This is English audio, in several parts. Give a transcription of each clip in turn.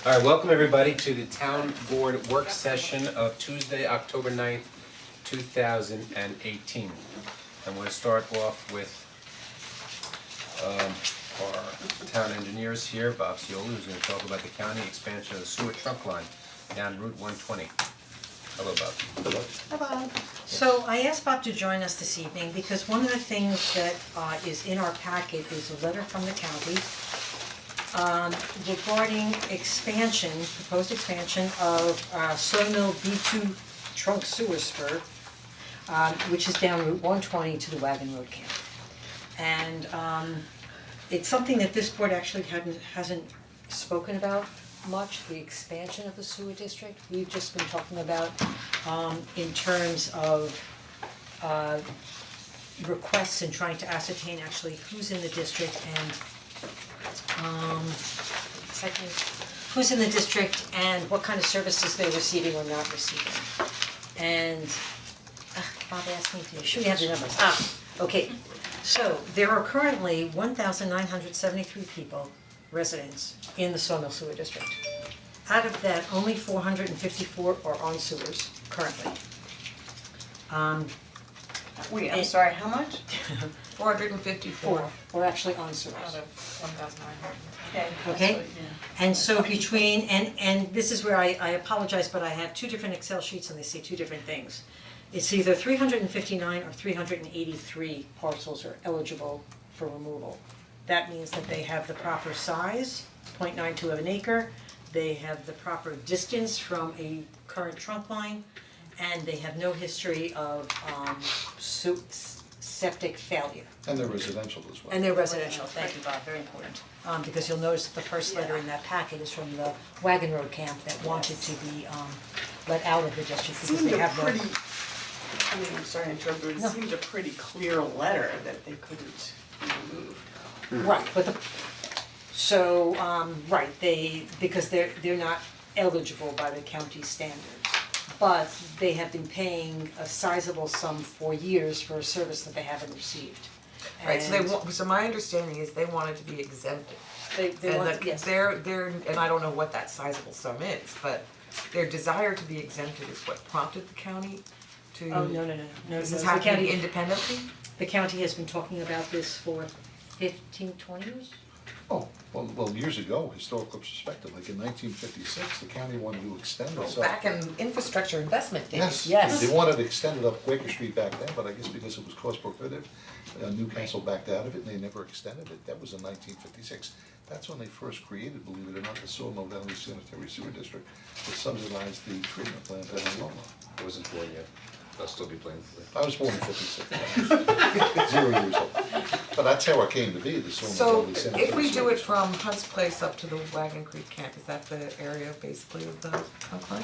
Alright, welcome everybody to the town board work session of Tuesday, October 9th, 2018. I'm gonna start off with our town engineers here, Bob Cioli, who's gonna talk about the county expansion of the sewer trunk line down Route 120. Hello, Bob. Hello. Hi Bob. So I asked Bob to join us this evening because one of the things that is in our packet is a letter from the county regarding expansion, proposed expansion of Sawmill B2 trunk sewer spur, which is down Route 120 to the Wagon Road Camp. And it's something that this board actually hasn't spoken about much, the expansion of the sewer district. We've just been talking about in terms of requests and trying to ascertain actually who's in the district and who's in the district and what kind of services they're receiving or not receiving. And Bob asked me to, should we have the numbers? Okay, so there are currently 1,973 people, residents, in the Sawmill Sewer District. Out of that, only 454 are on sewers currently. Wait, I'm sorry, how much? 454. We're actually on sewers. Out of 1,900. Okay, and so between, and this is where I apologize, but I have two different Excel sheets and they say two different things. It's either 359 or 383 parcels are eligible for removal. That means that they have the proper size, 0.92 of an acre, they have the proper distance from a current trunk line, and they have no history of septic failure. And they're residential as well. And they're residential, thank you Bob, very important. Because you'll notice that the first letter in that packet is from the Wagon Road Camp that wanted to be let out of the district because they have no. I'm sorry to interrupt, but it seemed a pretty clear letter that they couldn't be removed. Right, but because they're not eligible by the county standards. But they have been paying a sizable sum for years for a service that they haven't received. Right, so my understanding is they wanted to be exempted. They want, yes. They're, and I don't know what that sizable sum is, but their desire to be exempted is what prompted the county to. Oh, no, This is the happening county, independently? the county has been talking about this for 15, 20 years? Oh, well, years ago, historical perspective, like in 1956, the county wanted to extend this up. Back in infrastructure investment days. Yes. They wanted to extend it up Quaker Street back then, but I guess because it was cost prohibitive, Newcastle backed out of it and they never extended it. That was in 1956. That's when they first created, believe it or not, the Sawmill Valley Sanitary Sewer District to subsidize the treatment plant down in Loma. I wasn't born yet, I'll still be playing for it. I was born in '56, 0 years old. But that's how it came to be, the Sawmill So Valley Sanitary if we do Sewer it from Hunt's Place up to the Wagon Creek Camp, is that the area basically of the trunk line?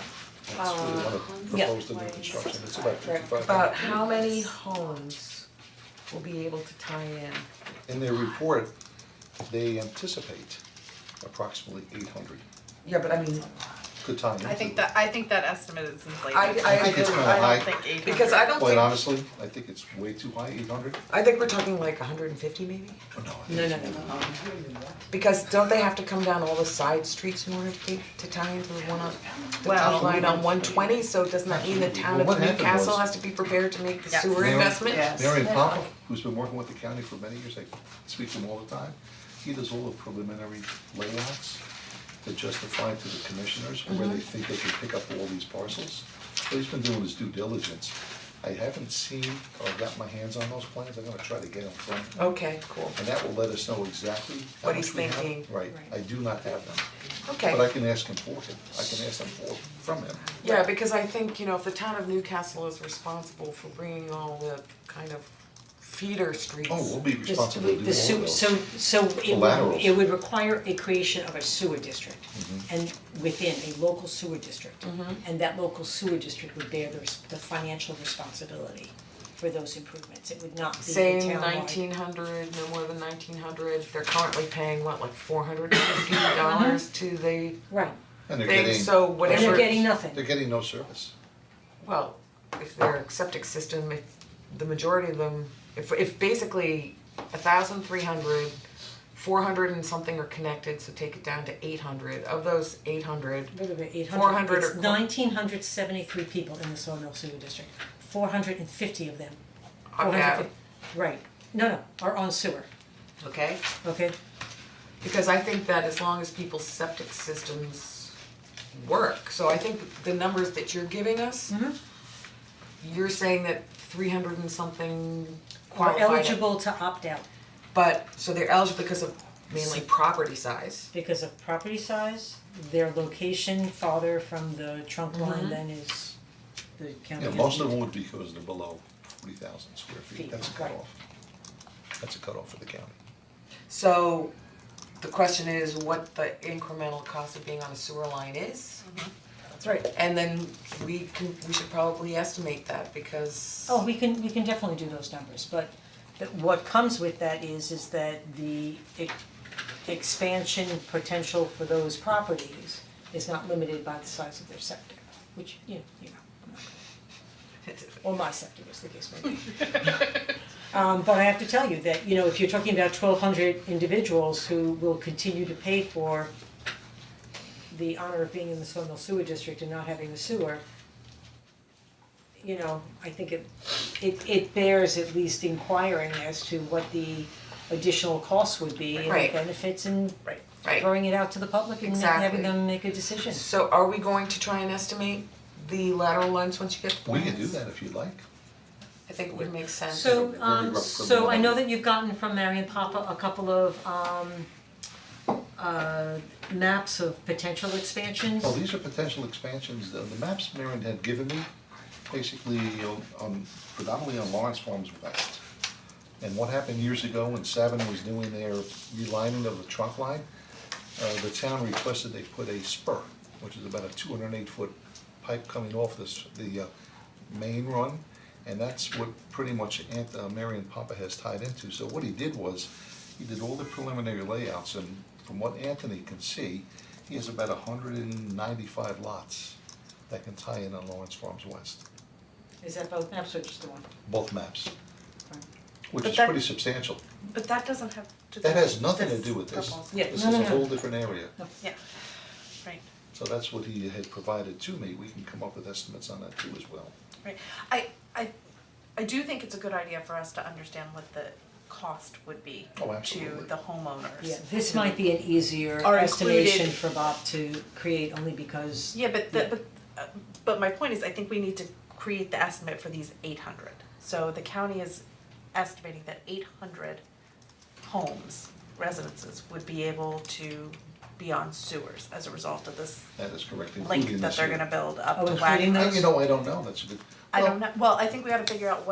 That's really one of the proposed new construction, it's about 55. About how many homes will be able to tie in? In their report, they anticipate approximately 800 Yeah, but I mean, could tie into. I think that estimate is inflated. I think it's agree. kinda high. I don't think 800. Because I don't Quite think, honestly, I think it's way too high, 800. I think we're talking like 150 maybe? Oh, no, I think No. Because don't they have to come down all the side streets in order to tie into the one on, the Well- town line on 120? So doesn't that mean the town Well, of what happened Newcastle was- has to be prepared to make the Yes. sewer Mary- investment? Yes. Marion Papa, who's been working with the county for many years, I speak to him all the time, he does all the preliminary layouts to justify to the commissioners where they think they can pick up all these parcels. So he's been doing his due diligence. I haven't seen or got my hands on those plans, I'm gonna try to get them from him. Okay, cool. And that will let us know exactly how What much he's we have. thinking. Right, I do not have them, Okay. but I can ask him for him, I can ask them from him. Yeah, because I think, if the town of Newcastle is responsible for bringing all the kind of feeder streets. Oh, we'll be responsible to do all of those. So Collaterals. it would require a creation of a sewer district and within a local sewer district. And that local sewer district would bear the financial responsibility for those improvements. It would not be a Saying townwide. 1900, no more than 1900, they're currently paying what, like $450 to the Right, And they're thing, getting, so and whatever. they're getting nothing. they're getting no service. Well, if their septic system, if the majority of them, if basically 1,300 400 and something are connected, so take it down to 800. Of those 800, Wait a minute, 400 it's are- 1,973 people in the Sawmill Sewer District, 450 of them. Opt out. 450 right, no, are on sewer, okay? okay? Because I think that as long as people's septic systems work, so I think the numbers that you're giving us, you're saying that 300 and something Are qualified. eligible to opt out But, so they're eligible because of mainly property size. because of property size, their location farther from the trunk Mm-hmm. line than is the county. Yeah, most of them would be because they're below 40,000 square feet, Feet, that's a right. cutoff. That's a cutoff for the county. So the question is what the incremental cost of being on a sewer line is. That's right. And then we should probably estimate that because. Oh, we can definitely do those numbers, but what comes with that is that the expansion potential for those properties is not limited by the size of their septic, which, you know, I'm not gonna, or my septic, as the case may be. But I have to tell you that, you know, if you're talking about 1,200 individuals who will continue to pay for the honor of being in the Sawmill Sewer District and not having the sewer, you know, I think it bears at least inquiring as to what the additional costs would be and Right. the benefits and Right. throwing it out to the public and Exactly. having them make a decision. So are we going to try and estimate the lateral lines once you get the We plans? can do that if you'd like. I think it would make sense. So Very rough so I know preliminary. that you've gotten from Marion Papa a couple of maps of potential expansions. Well, these are potential expansions, the maps Marion had given me, basically predominantly on Lawrence Farms West. And what happened years ago when Savin was doing their relining of the trunk line, the town requested they put a spur, which is about a 208-foot pipe coming off the main run. And that's what pretty much Marion Papa has tied into. So what he did was, he did all the preliminary layouts, and from what Anthony can see, he has about 195 lots that can tie in on Lawrence Farms West, Is that both maps or just the one? both maps, which But is that- pretty substantial. But that doesn't have to do That has with nothing to this do with this. proposal. Yeah, This no, is no, a no. whole different area. Yeah, right, So that's what he had provided to me. We can come up with estimates on that too as well. right. I do think it's a good idea for us to understand what the cost would be Oh, to absolutely. the homeowners. Yeah, this might be an easier Are estimation included- for Bob to create only because. Yeah, but my point is, I think we need to create the estimate for these 800. So the county is estimating that 800 homes, residences, would be able to be on sewers as a result of this That is correct, including link this that they're year. gonna build up Oh, the including wagon. those? You know, I don't know, that's a good. I don't know, well, I think we gotta figure out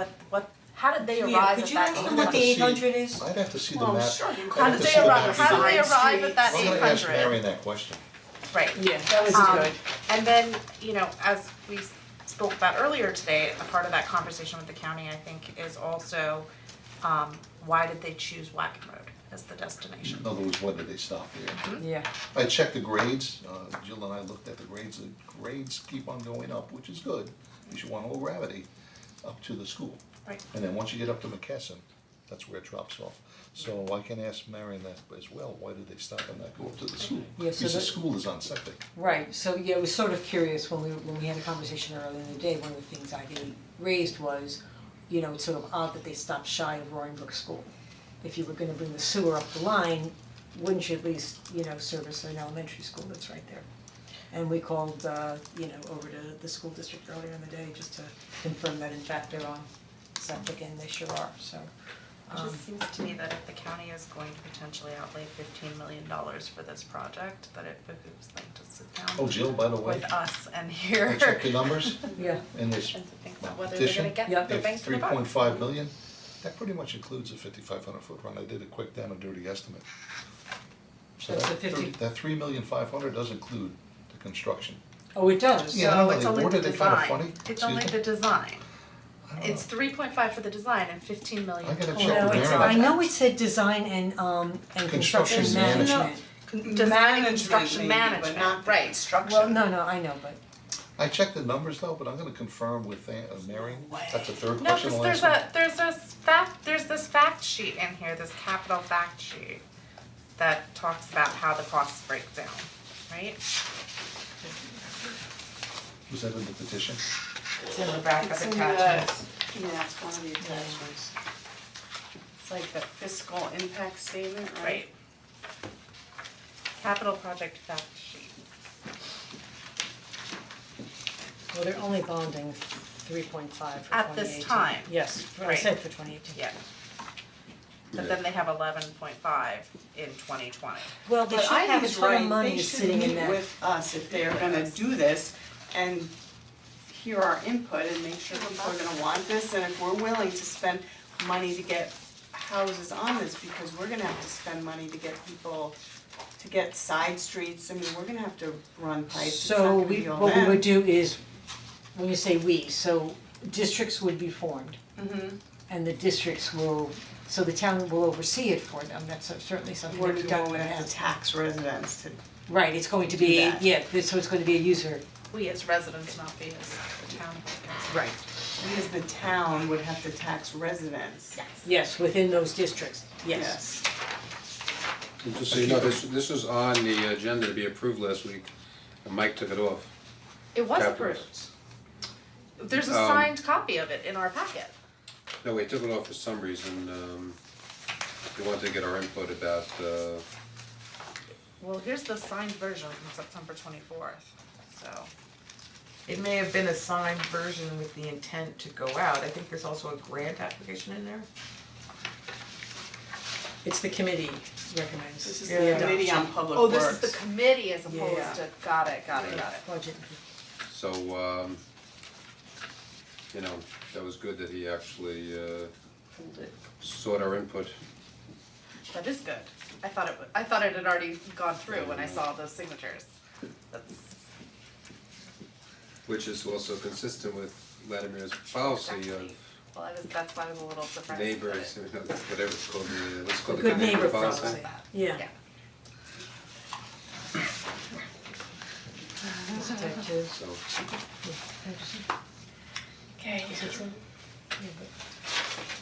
how did they Yeah, arrive could at you that ask them I'd what have the to see- 800 is? I'd have to see the Well, map. sure. I'd How have did to they see the arrive, map. how did they arrive at that I'm 800? gonna ask Marion that question. Right. Yeah, that was good. And then, you know, as we spoke about earlier today, a part of that conversation with the county, I think, is also, why did they choose Wacken Road as the destination? In other words, when did they stop there? Yeah, I checked the grades, Jill and I looked at the grades keep on going up, which is good, because you want all gravity up to the school. Right. And then once you get up to McKesson, that's where it drops off. So I can ask Marion that as well, why did they stop and not go up to the school? Yeah, so Because the that- school is on septic. right, so yeah, I was sort of curious when we had a conversation earlier in the day, one of the things I had raised was, you know, it's sort of odd that they stopped shy of Roaring Brook School. If you were gonna bring the sewer up the line, wouldn't you at least, you know, service an elementary school that's right there? And we called, you know, over to the school district earlier in the day just to confirm that in fact they're on septic, and they sure are, so. It just seems to me that if the county is going to potentially outlay $15 million for this project, that it behooves them to sit down Oh, Jill, by the way, with us and I hear checked the numbers Yeah, in this and to think about whether they're petition. gonna get Yeah. their bang If for the buck. 3.5 million, that pretty much includes a 5,500-foot run. I did a quick down and dirty estimate. So That's that the 50 that 3,500,000 does include the construction. oh, it does. Yeah, I don't know, So it's they only the worded it kinda design, funny. it's Excuse only me? the design. I don't It's know. 3.5 for the design and 15 million I gotta total. check No, with it's, Marion. I know it said design and construction Construction management. Design and construction Management maybe, but management, not the right. construction. Well, no, I know, but I checked the numbers though, but I'm gonna confirm with Marion. That's the third No, question, cause the last one. there's this fact sheet in here, this capital fact sheet. that talks about how the costs break down, right? Was that in the petition? It's in the back of It's the in attachments. Yeah, it's one of the attachments. It's like the fiscal impact statement, right? Right. Capital project fact sheet. Well, they're only bonding 3.5 for 2018. At this time. Yes, what I Right. said for 2018. Yeah. But then they have 11.5 in 2020. Well, they But should I have a think it's ton of right, money they should sitting in meet that. with us if they're gonna do this and hear our input and make sure people are gonna want this, and if we're willing to spend money to get houses on this, because we're gonna have to spend money to get people, to get side streets, I mean, we're gonna have to run pipes, it's not So gonna we, be all what we them. would do is, when you say we, so districts would be formed. Mhm. And the districts will, so the town will oversee it for them, that's certainly something We're that we've got going to to have have. to tax residents to, Right, it's going to do be, that. yeah, so it's going to be a user. We as residents, not we as the town. Right. we as the town would have to tax residents. Yes, within those districts, yes. And just so you know, this was on the agenda to be approved last week, and Mike took it off. It was Capital. approved. There's a Um, signed copy of it in our packet. No, we took it off for some reason, we wanted to get our input about, Well, here's the signed version from September 24th, so. It may have been a signed version with the intent to go out. I think there's also a grant application in there. It's the committee recommends. This is Yeah. the committee on public Oh, works. this is the committee as Yeah. opposed to, got it. Budget. so, you know, that was good that he actually, sought our input. That is good. I thought it had already gone through when I saw the signatures. That's, Which is also consistent with Vladimir's policy of well, that's why I was a little surprised. that neighbors, it- whatever it's called, what's called the Good good neighbor neighbor policy. policy. Yeah. Yeah. It's type two. So, Okay.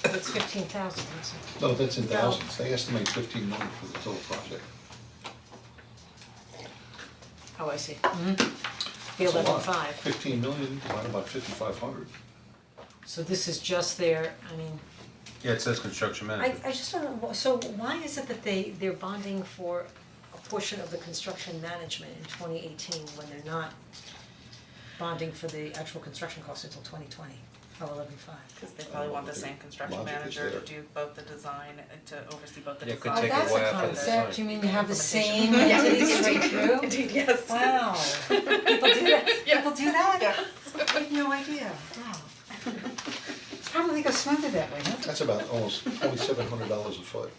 It's 15,000, isn't it? No, that's in thousands, they estimate 15 million for the total project. Oh, I see. The That's a lot. 11.5. 15 million divided by 5,500. So this is just their, I mean, yeah, it says construction manager. I just don't know, so why is it that they're bonding for a portion of the construction management in 2018 when they're not bonding for the actual construction costs until 2020, of 11.5? Cause they probably want the same construction Logic is manager to there. do both the design and to oversee both the Yeah, design. could take a while for the design. You mean you have the same Yeah. entities straight through? Indeed, yes. Wow, people do that, Yes. people do that? Yes. I had no idea, wow. Probably goes smoother that way, huh? That's about almost $2,700 a foot.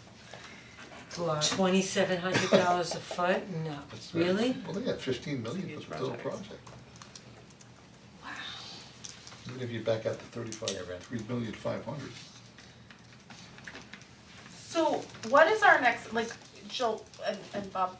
It's a lot. $2,700 a foot? No, That's really? Well, they got 15 million Huge for the total project. project. Even if you back out the 3,500,000. So what is our next, like, Jill and Bob,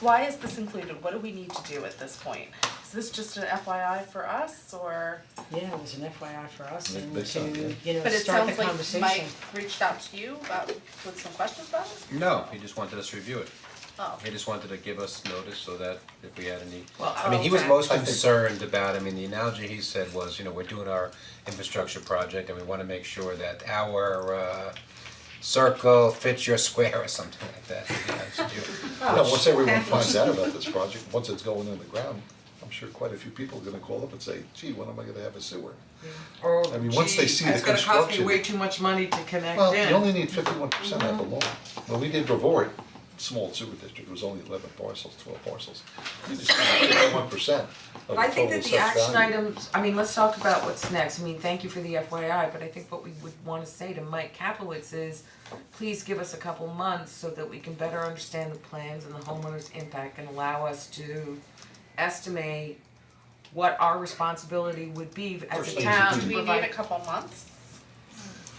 why is this included? What do we need to do at this point? Is this just an FYI for us or? Yeah, it was an FYI for us Big- and big to, time, yeah. you know, But it start the sounds like conversation. Mike reached out to you about, with some questions about it? No, he just wanted us to review it. Oh. He just wanted to give us notice so that if we had any, Well, I mean, he was okay. most I think- concerned about, I mean, the analogy he said was, you know, we're doing our infrastructure project and we wanna make sure that our circle fits your square or something like that. He has to do. Now, once everyone finds out about this project, once it's going in the ground, I'm sure quite a few people are gonna call up and say, gee, when am I gonna have a sewer? Or, I mean, once they gee, see the it's gonna cost me construction- way too much money to connect Well, in. you only need 51% of the law. When we did Revort, small sewer district, it was only 11 parcels, 12 parcels. You just need 51% of the But I think total that the assessed action value. items, I mean, let's talk about what's next. I mean, thank you for the FYI, but I think what we would wanna say to Mike Kaplowitz is, please give us a couple months so that we can better understand the plans and the homeowner's impact and allow us to estimate what our responsibility would be as First a thing town is to Do we provide. need a couple months?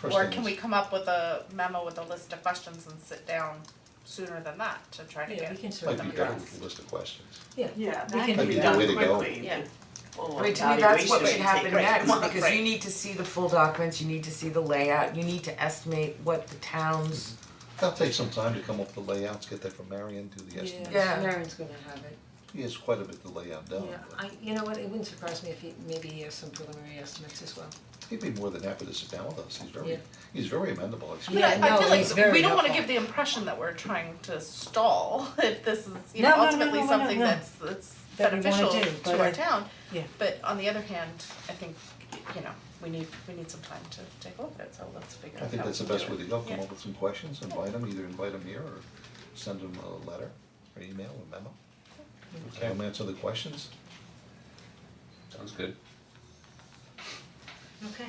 First Or thing can is- we come up with a memo with a list of questions and sit down sooner than that to try to Yeah, get we can them sort Might them be better addressed? with a list of questions. Yeah, Yeah, We that can can do be that. done Way to go. quickly. Yeah. I mean, to me, that's what should Evaluation happen take next, months, because you need to see the full documents, you need to see the layout, you need to estimate what the town's That'll take some time to come up with the layouts, get that from Marion, do the estimates. Yeah. Marin's gonna have it. He has quite a bit to lay out done, Yeah, but you know what, it wouldn't surprise me if maybe he has some preliminary estimates as well. he'd be more than happy to sit down with us, Yeah. he's very amenable, But Yeah, I no, feel he's like very we don't wanna helpful. give the impression that we're trying to stall if this is, you No, know, no, no, ultimately no, no, something no. that's That we wanna beneficial do, to but our I- town. yeah. But on the other hand, I think, you know, we need some time to take a look at it, so let's figure out I think how that's the we can best do way it. to go, come Yeah. up with some questions, invite him here or send him a letter, or email, or memo. Okay. Have him answer the questions. Sounds good. Okay.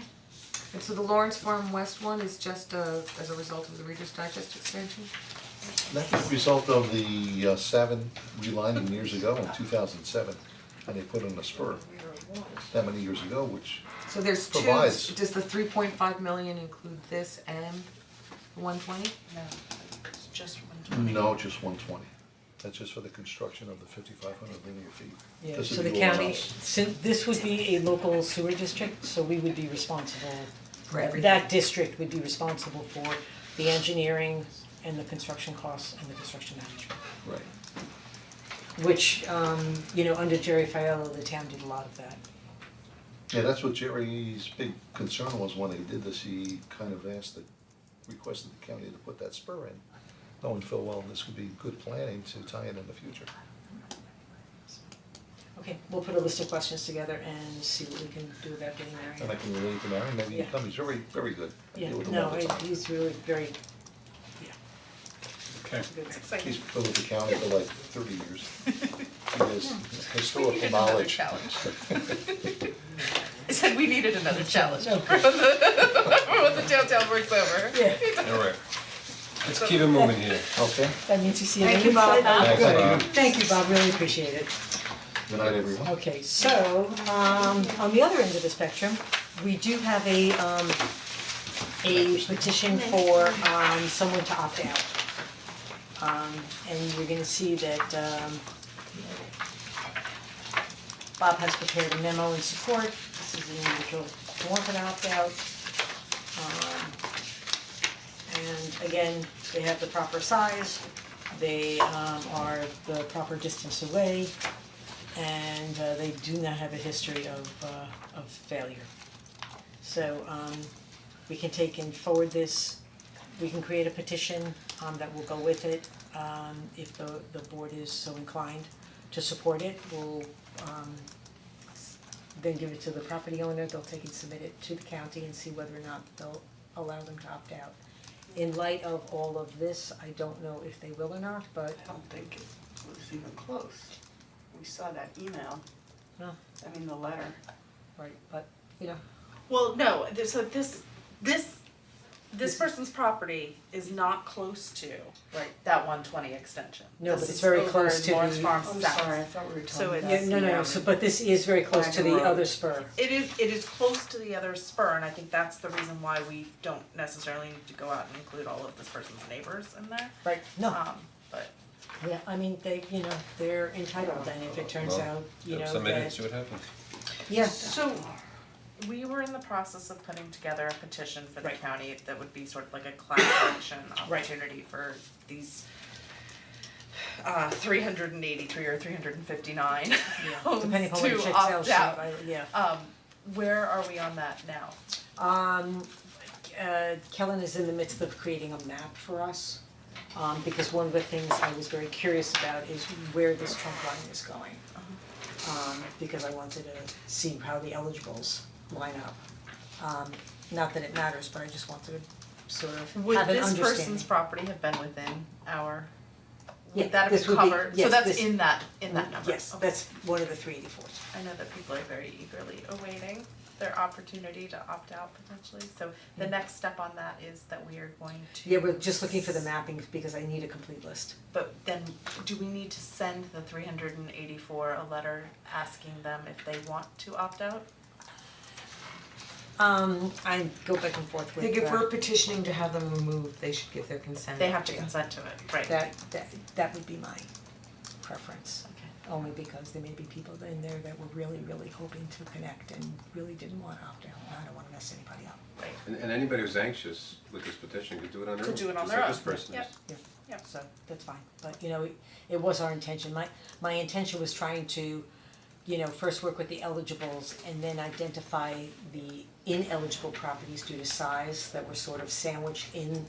And so the Lawrence Farm West one is just as a result of the Reader's Digest extension? That's the result of the Savin relining years ago in 2007, and they put in a spur that many years ago, which So there's two, Provides. does the 3.5 million include this and 120? No, it's just 120. no, just 120. That's just for the construction of the 5,500 linear feet. Yeah, This so would the be all county, us. this would be a local sewer district, so we would be responsible. For everything. That district would be responsible for the engineering and the construction costs and the construction management. Right. Which, you know, under Jerry Fiello, the town did a lot of that. Yeah, that's what Jerry's big concern was when they did this, he kind of requested the county to put that spur in, knowing full well this would be good planning to tie it in the future. Okay, we'll put a list of questions together and see what we can do about getting And I Marion. can relate to Marion, maybe he Yeah. come, he's very, very good. I Yeah, deal with him no, all the time. he's really very, yeah, Okay. good. It's exciting. He's been with the county for like 30 years. He has We historical needed another knowledge. challenge. I said we needed another challenge Okay. when the downtown work's over. Yeah, Alright. Let's keep it moving here. Okay, that means you see it Thank you, Bob. Thanks, Good. Bob. Thank you, Bob, really appreciate it. good night, everyone. Okay, so, on the other end of the spectrum, we do have a petition for, someone to opt out. And you're gonna see that, Bob has prepared a memo in support, this is an individual who wants to opt out. And again, they have the proper size, they, are the proper distance away, and they do not have a history of failure. So we can take and forward this, we can create a petition that will go with it. If the board is so inclined to support it, we'll then give it to the property owner, they'll take and submit it to the county and see whether or not they'll allow them to opt out. In light of all of this, I don't know if they will or not, but I don't think it was even close. We saw that email, no, I mean, the letter. right, but you know, Well, no, so this person's property is not close to that 120 extension. No, This but it's is very over close in to Lawrence the- Farm I'm South. sorry, I thought we were So talking about it's- yeah, no, so, but this is very close to the Wagon Road. other spur. It is close to the other spur, and I think that's the reason why we don't necessarily need to go out and include all of this person's neighbors in there. Right, no, But yeah, I mean, they, you know, they're entitled, and if it turns Well, out, you know, Submit it, that, see what happens. yeah, so we were in the process of putting together a petition for the Right. county that would be sort of like a class action opportunity for these 383 or 359 yeah, homes depending upon what to it checks out, opt so, out. yeah. Where are we on that now? Kellen is in the midst of creating a map for us, because one of the things I was very curious about is where this trunk line is going. Because I wanted to see how the eligibles line up. Not that it matters, but I just wanted to sort of have an Would understanding. this person's property have been within our, Yeah, would that have this been would be- covered? yes, So that's this- in that number? Yes, Okay. that's one of the 384s. I know that people are very eagerly awaiting their opportunity to opt out potentially, so the next step on that is that we are going to. Yeah, we're just looking for the mappings because I need a complete list. But then, do we need to send the 384 a letter asking them if they want to opt out? I go back and forth I with think if we're petitioning to have them removed, they should give their consent. They have to consent to it, right? that would be my preference. Okay. Only because there may be people in there that were really, really hoping to connect and really didn't wanna opt out, and I don't wanna mess anybody up. Right. And anybody who's anxious with this petition could do it on their own, Could do it on just their like own. this person is. Yep. Yep. So that's fine, but you know, it was our intention, my intention was trying to, you know, first work with the eligibles and then identify the ineligible properties due to size that were sort of sandwiched in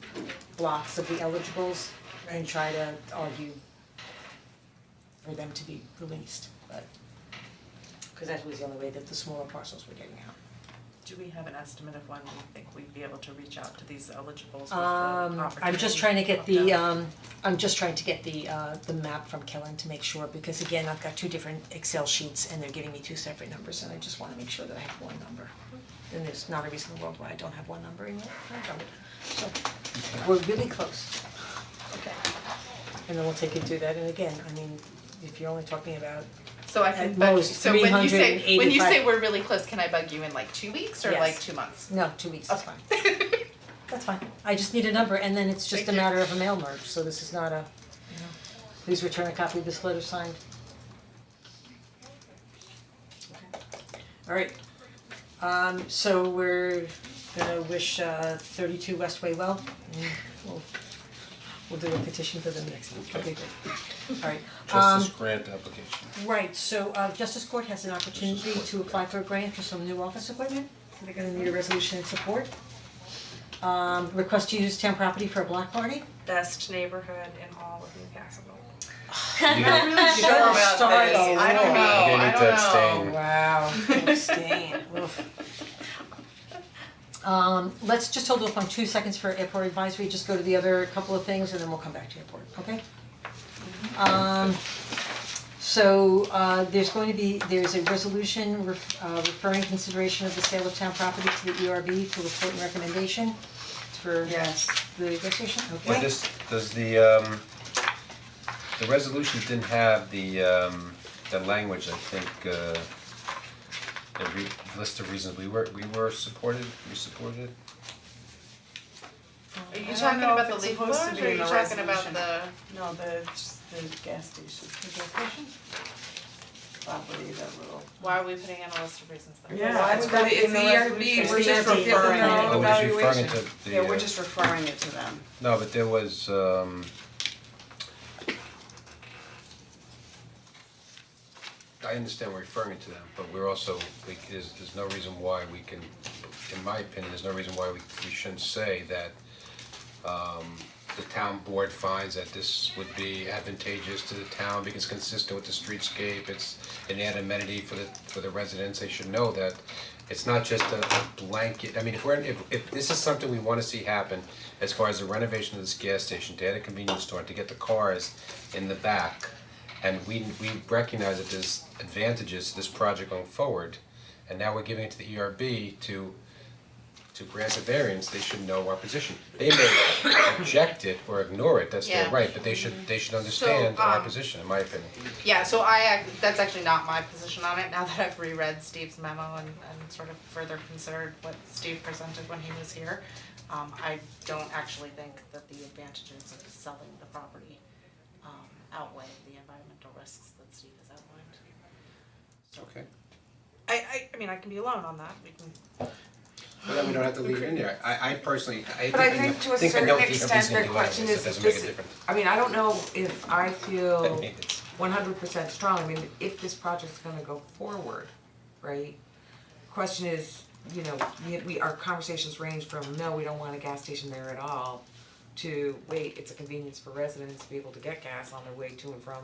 blocks of the eligibles and try to argue for them to be released, but cause that was the only way that the smaller parcels were getting out. Do we have an estimate of when we think we'd be able to reach out to these eligibles with the opportunity? I'm just trying to get of the them? I'm just trying to get the map from Kellen to make sure, because again, I've got two different Excel sheets and they're giving me two separate numbers and I just wanna make sure that I have one number. And there's not a reason in the world why I don't have one number in it, I don't. So, we're really close. Okay. And then we'll take you through that, and again, I mean, if you're only talking about, So I can at bug you, most so when you say, 385 we're really close, can I bug you in like 2 weeks or Yes. like 2 months? no, 2 weeks is fine. That's fine, I just need a number and then it's just a Thank you. matter of a mail merge, so this is not a, you know, please return a copy of this letter signed. Alright, so we're gonna wish 32 Westway well, and we'll do a petition for them next week, okay, great. Alright, Justice grant application. right, so Justice Court has an opportunity to apply for a grant for some new office equipment, they're gonna need a resolution in support. Request to use town property for a block party. Best neighborhood in all of Newcastle. You know, Really sure about Start this. the I don't war. know, You I need to don't abstain. know. Wow, abstain, let's just hold off on 2 seconds for airport advisory, just go to the other couple of things and then we'll come back to airport, okay? There's a resolution referring consideration of the sale of town property to the ERB for report and recommendation for Yes. the gas station, okay? But does the resolution didn't have the language, I think, the list of reasons we were supported, we supported it? Are you I don't talking know about if the it's leaf supposed to blowers be or are in you the talking about resolution. the? No, just the gas station. The gas station? Property, that little. Why are we putting in a list of reasons then? Yeah, Well, it's it's got the- in it's the the ERB, resolution. we're It's just referring referring it. it. Oh, we're just referring Evaluation. to the, Yeah, we're just referring it to them. no, but there was, I understand we're referring it to them, but we're also, there's no reason why we can, in my opinion, there's no reason why we shouldn't say that the town board finds that this would be advantageous to the town because it's consistent with the streetscape, it's an added amenity for the residents, they should know that it's not just a blanket, I mean, if this is something we wanna see happen as far as the renovation of this gas station, to add a convenience store, to get the cars in the back, and we recognize that there's advantages to this project going forward, and now we're giving it to the ERB to grant a variance, they should know our position. They may object it or ignore it, that's their Yeah. right, but they should understand our So, position, in my opinion. Yeah, so that's actually not my position on it, now that I've reread Steve's memo and sort of further considered what Steve presented when he was here. I don't actually think that the advantages of selling the property outweigh the environmental risks that Steve has outlined. Okay. I mean, I can be alone on that, we can. But then we don't have to leave it in there, I personally, But I think to a certain note the ERB extent, is gonna the do question anyways, is, it doesn't does make a it, difference. I mean, I don't know if I I feel mean, it's, 100% strong, I mean, if this project's gonna go forward, right? Question is, you know, our conversations range from, no, we don't want a gas station there at all, to, wait, it's a convenience for residents to be able to get gas on their way to and from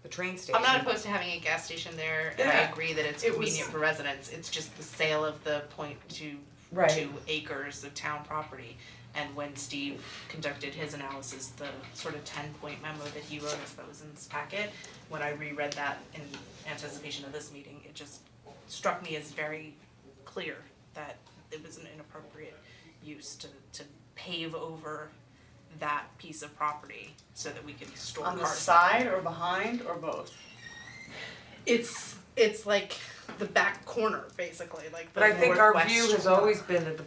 the train station. I'm not opposed to having a gas station there, and I Yeah. agree that it's It was- convenient for residents, it's just the sale of the 0.2 Right. acres of town property. And when Steve conducted his analysis, the sort of 10-point memo that he wrote us that was in this packet, when I reread that in anticipation of this meeting, it just struck me as very clear that it was an inappropriate use to pave over that piece of property so that we could store cars. On the side or behind or both? It's like the back corner, basically, like the But I think our northwest view has corner. always been that the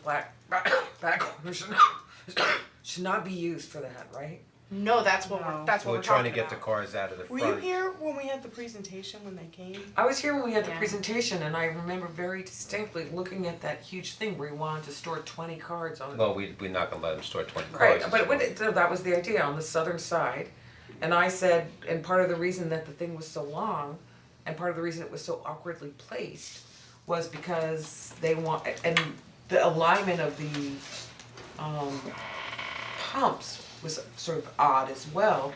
back corner should not be used for that, right? No, that's what No. we're We're trying to talking get the about. cars out of the Were front. you here when we had the presentation when they came? I was here when we had the Yeah. presentation and I remember very distinctly looking at that huge thing where he wanted to store 20 cards on it. Well, we're not gonna let them store 20 Right, cars. but so that was the idea on the southern side. And I said, and part of the reason that the thing was so long, and part of the reason it was so awkwardly placed, was because they want, and the alignment of the pumps was sort of odd as well,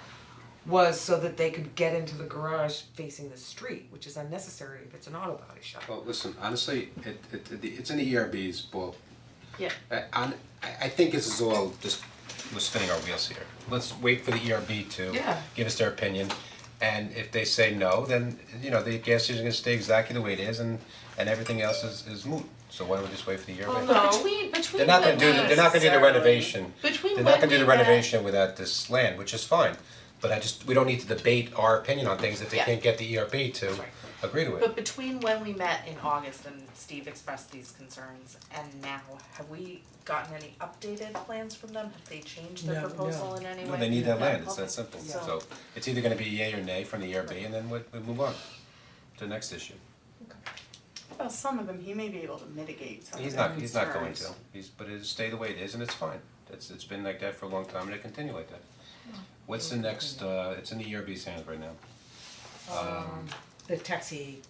was so that they could get into the garage facing the street, which is unnecessary if it's an auto body shop. Well, listen, honestly, it's in the ERB's ball. Yeah. I think this is all just, we're spinning our wheels here. Let's wait for the ERB to Yeah. give us their opinion. And if they say no, then, you know, the gas station's gonna stay exactly the way it is and everything else is moot. So why don't we just wait for the ERB? Oh, no. Between They're not gonna do, when we- they're not gonna do the renovation. Between They're not gonna do the when we met- renovation without this land, which is fine. But we don't need to debate our opinion on things if they Yeah. can't get the ERB to agree to it. But between when we met in August and Steve expressed these concerns and now, have we gotten any updated plans from them? Have they changed their No, proposal no. in any way? No, they need that No? land, it's Okay. that simple. Yeah. So it's either gonna be yay or nay from the ERB and then we move on to the next issue. Well, some of them, he may be able to mitigate some of He's their not going to, concerns. but it'll stay the way it is and it's fine. It's been like that for a long time and it continue like that. What's the next, it's in the ERB's hands right now. The taxi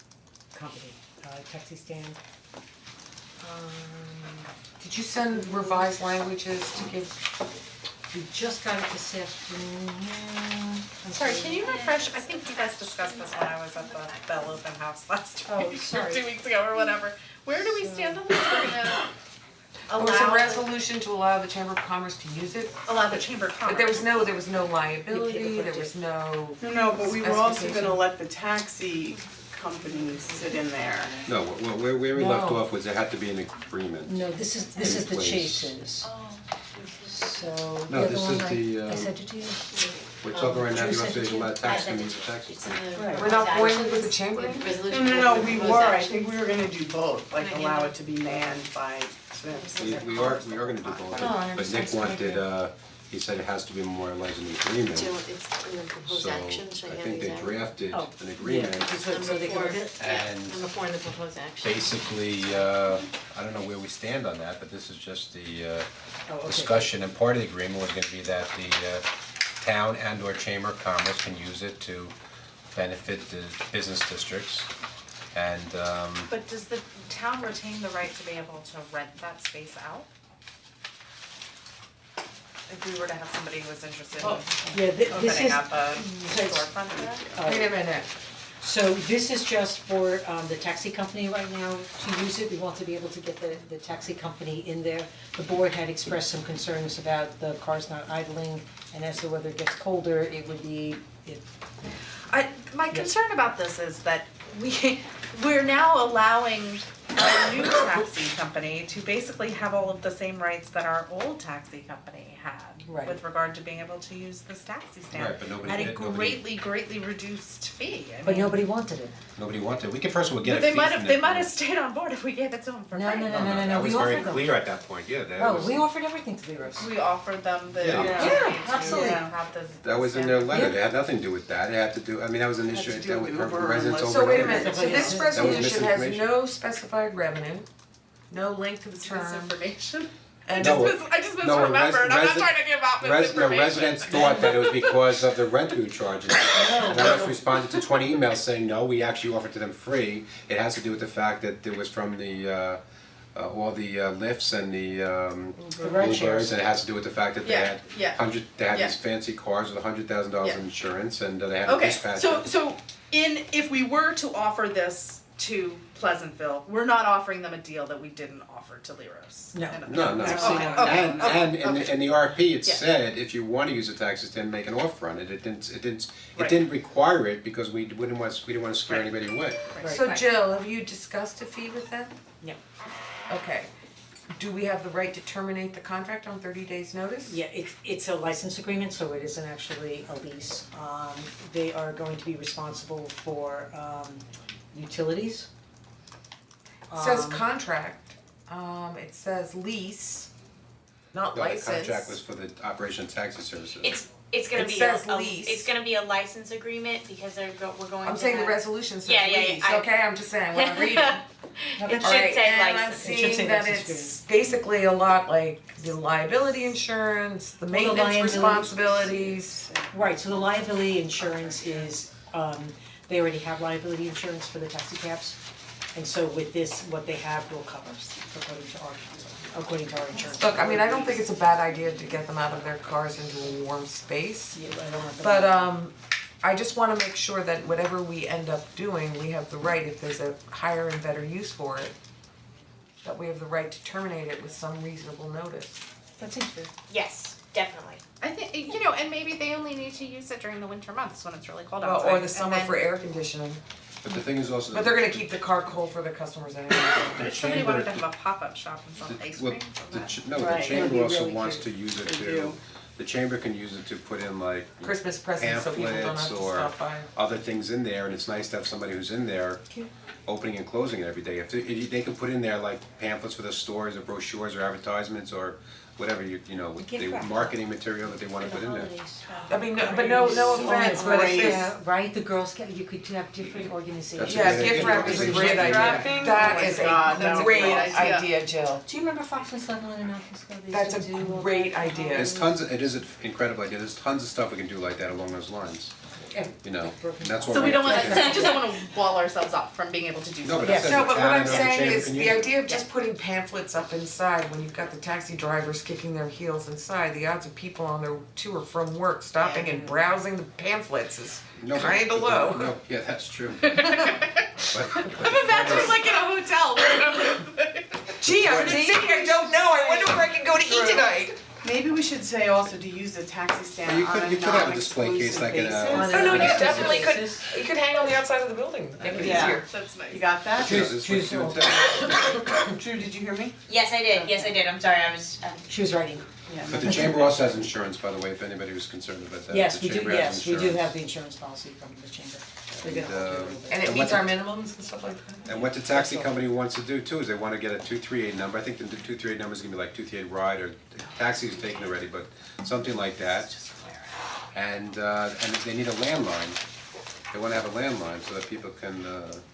company, taxi stand. Did you send revised languages to give? We just got it this afternoon, yeah. Sorry, can you refresh, I think you guys discussed this when I was at the Bell Open House last Oh, week, or sorry. 2 weeks ago or whatever. Where do we stand on this? We're gonna There was a allow, resolution to allow the Chamber of Commerce to use it, allow the Chamber of Commerce. but there was no liability, there was no. No, but we were also Specification. gonna let the taxi companies sit in there. No, where we left No. off was there had to be an agreement. No, this is In the place. Chases, so, No, yeah, this the one is the, I sent it to you. We're talking right now, Drew you sent have to it say to about you? tax communities, taxes. It's in the Right. We're not going proposed with the actions, chamber? with resolution No, with we proposed were, I action. think we were gonna do both, like Can I allow hand it to be manned by Smiths. We are gonna do both, Oh, I but understand. Nick wanted, he said it has to be memorialized in the agreement. So it's in the proposed So action, should I I have think they these out? drafted Oh, an agreement, Yeah, so they can look at it. and Number 4 in the proposed action. basically, I don't know where we stand on that, but this is just the Oh, okay. discussion, and part of the agreement was gonna be that the town and or chamber of commerce can use it to benefit the business districts. And But does the town retain the right to be able to rent that space out? If we were to have somebody who was interested in Yeah, this opening is, up a so- storefront there? Wait a minute, so this is just for the taxi company right now to use it, we want to be able to get the taxi company in there. The board had expressed some concerns about the cars not idling, and as the weather gets colder, it would be, My concern about this is that we're now allowing our new taxi company to basically have all of the same rights that our old taxi company had Right. with regard to being able to use this taxi stand Right, but nobody at a did, nobody- greatly reduced fee. I but mean, nobody wanted it. nobody wanted, we could first of all get but a they fee might from have, the- they might have stayed on board if we gave it to them for free. No, That we was very offered them. clear at that point, yeah, that Oh, was, we offered everything to Leroy. We offered them the Yeah. opportunity Yeah, absolutely. to have the that was in stand. their letter, Yeah. it had nothing to do with that, it had to do, I mean, that was an Had issue to do that with we heard from Uber residents unless- over so wait a and over. minute, so this That was resolution has misinformation. no specified revenue, no length of This term, misinformation. and No, I just no, misremembered, I'm not resi- trying to give out No, misinformation. residents thought that it was because of the rent-through charges. And I was responded to 20 emails saying, no, we actually offered to them free. It has to do with the fact that it was from the, all the Lyfts and the The ride Ubers, shares. and it has to do with the fact that they Yeah, yeah, had they had yeah. these fancy cars with $100,000 Yeah. in insurance, and they had to Okay, dispatch so it. if we were to offer this to Pleasantville, we're not offering them a deal that we didn't offer to Leros. No. No, no, Absolutely Okay, not. okay, and okay, in okay. the RP, it Yeah. said, if you wanna use a taxi stand, make an offer on it, it Right. didn't require it, because we didn't wanna scare Right. anybody away. Right. so Jill, have you discussed a fee with them? No. Okay, do we have the right to terminate the contract on 30 days' notice? Yeah, it's a license agreement, so it isn't actually a lease. They are going to be responsible for utilities. It says Um, contract, it says lease, not No, the license. contract was for the operation of taxi services. It's gonna It be says a lease. it's gonna be a license agreement because we're going to I'm saying the have- resolution says Yeah, lease, yeah, okay, I'm just saying, when I read it. It should Alright, say and I'm license. It should say seeing that license it's basically a lot like the liability insurance, the the maintenance liability- responsibilities. Right, so the liability insurance is, they already have liability insurance for the taxi cabs. And so with this, what they have will cover, according to our insurance. Look, I mean, I don't think it's a bad idea to get them out of their cars into a warm space. Yeah, I don't want them- But I just wanna make sure that whatever we end up doing, we have the right, if there's a higher and better use for it, that we have the right to terminate it with some reasonable notice. That seems fair. Yes, definitely. I think, and maybe they only need to use it during the winter months when it's really cold Well, outside. or the summer for air conditioning, But the thing is also. but they're gonna keep the car cold for their customers anyway. the If somebody chamber- wanted to have a pop-up shop and sell ice well, cream, the that- ch- no, the Right. chamber It'd be also really wants cute. to use it They to, do. the chamber can use it to put in like Christmas presents, so people don't have pamphlets to or stop by. other things in there, and it's nice to have somebody who's in there Cute. opening and closing it every day. If they can put in there like pamphlets for the stores or brochures or advertisements or whatever you know, Gift the wrap. marketing material that they wanna For put the in there. holidays. I mean, but no offense, but if Great. it's, Yeah, right, the Girl Scout, you could have different organizations. That's a yeah, great gift idea. wrap is a great Gift idea. wrapping? That Oh my is God, that's a a great great idea. idea, Jill. Do you remember Fox and Sutherland and Alpha they That's used to a do all great that? idea. There's tons of, it is an incredible idea, there's tons of stuff we can do like that along those lines, And- you know, Broken and that's what So we we're don't wanna, thinking. so we just don't wanna wall ourselves up from being able to do No, something. but that's- No, but what town I'm and the saying chamber is, can the use it. idea of just putting pamphlets up inside, when you've got the taxi drivers kicking their heels inside, the odds of people on their tour from work stopping and browsing the pamphlets is No, but- kinda but the- low. no, yeah, that's true. But Imagine like in a hotel, Gee, I'm just sitting, I don't know, I wonder where I can go to eat tonight. Maybe we should say also to use the taxi stand You on could- a you could have a display case non-exclusive like in a- basis. On Oh, no, you Exclusive definitely could, basis. you could hang on the outside of the building, make it Yeah. easier. That's nice. You got that? Yeah, this is what you would tell. Drew, did you hear me? Yes, I did, I'm sorry, I was, She was writing. Yeah. But the chamber also has insurance, by the way, if anybody was concerned about that. Yes, The we do, chamber has yes, we do insurance. have the insurance policy from the chamber. They're gonna hold you a little bit. And it And meets what our the- minimums and stuff like that? And what the taxi company wants to do too is they wanna get a 238 number, I think the 238 number is gonna be like 238 ride or taxi's taken already, but something like that. And they need a landline, they wanna have a landline so that people can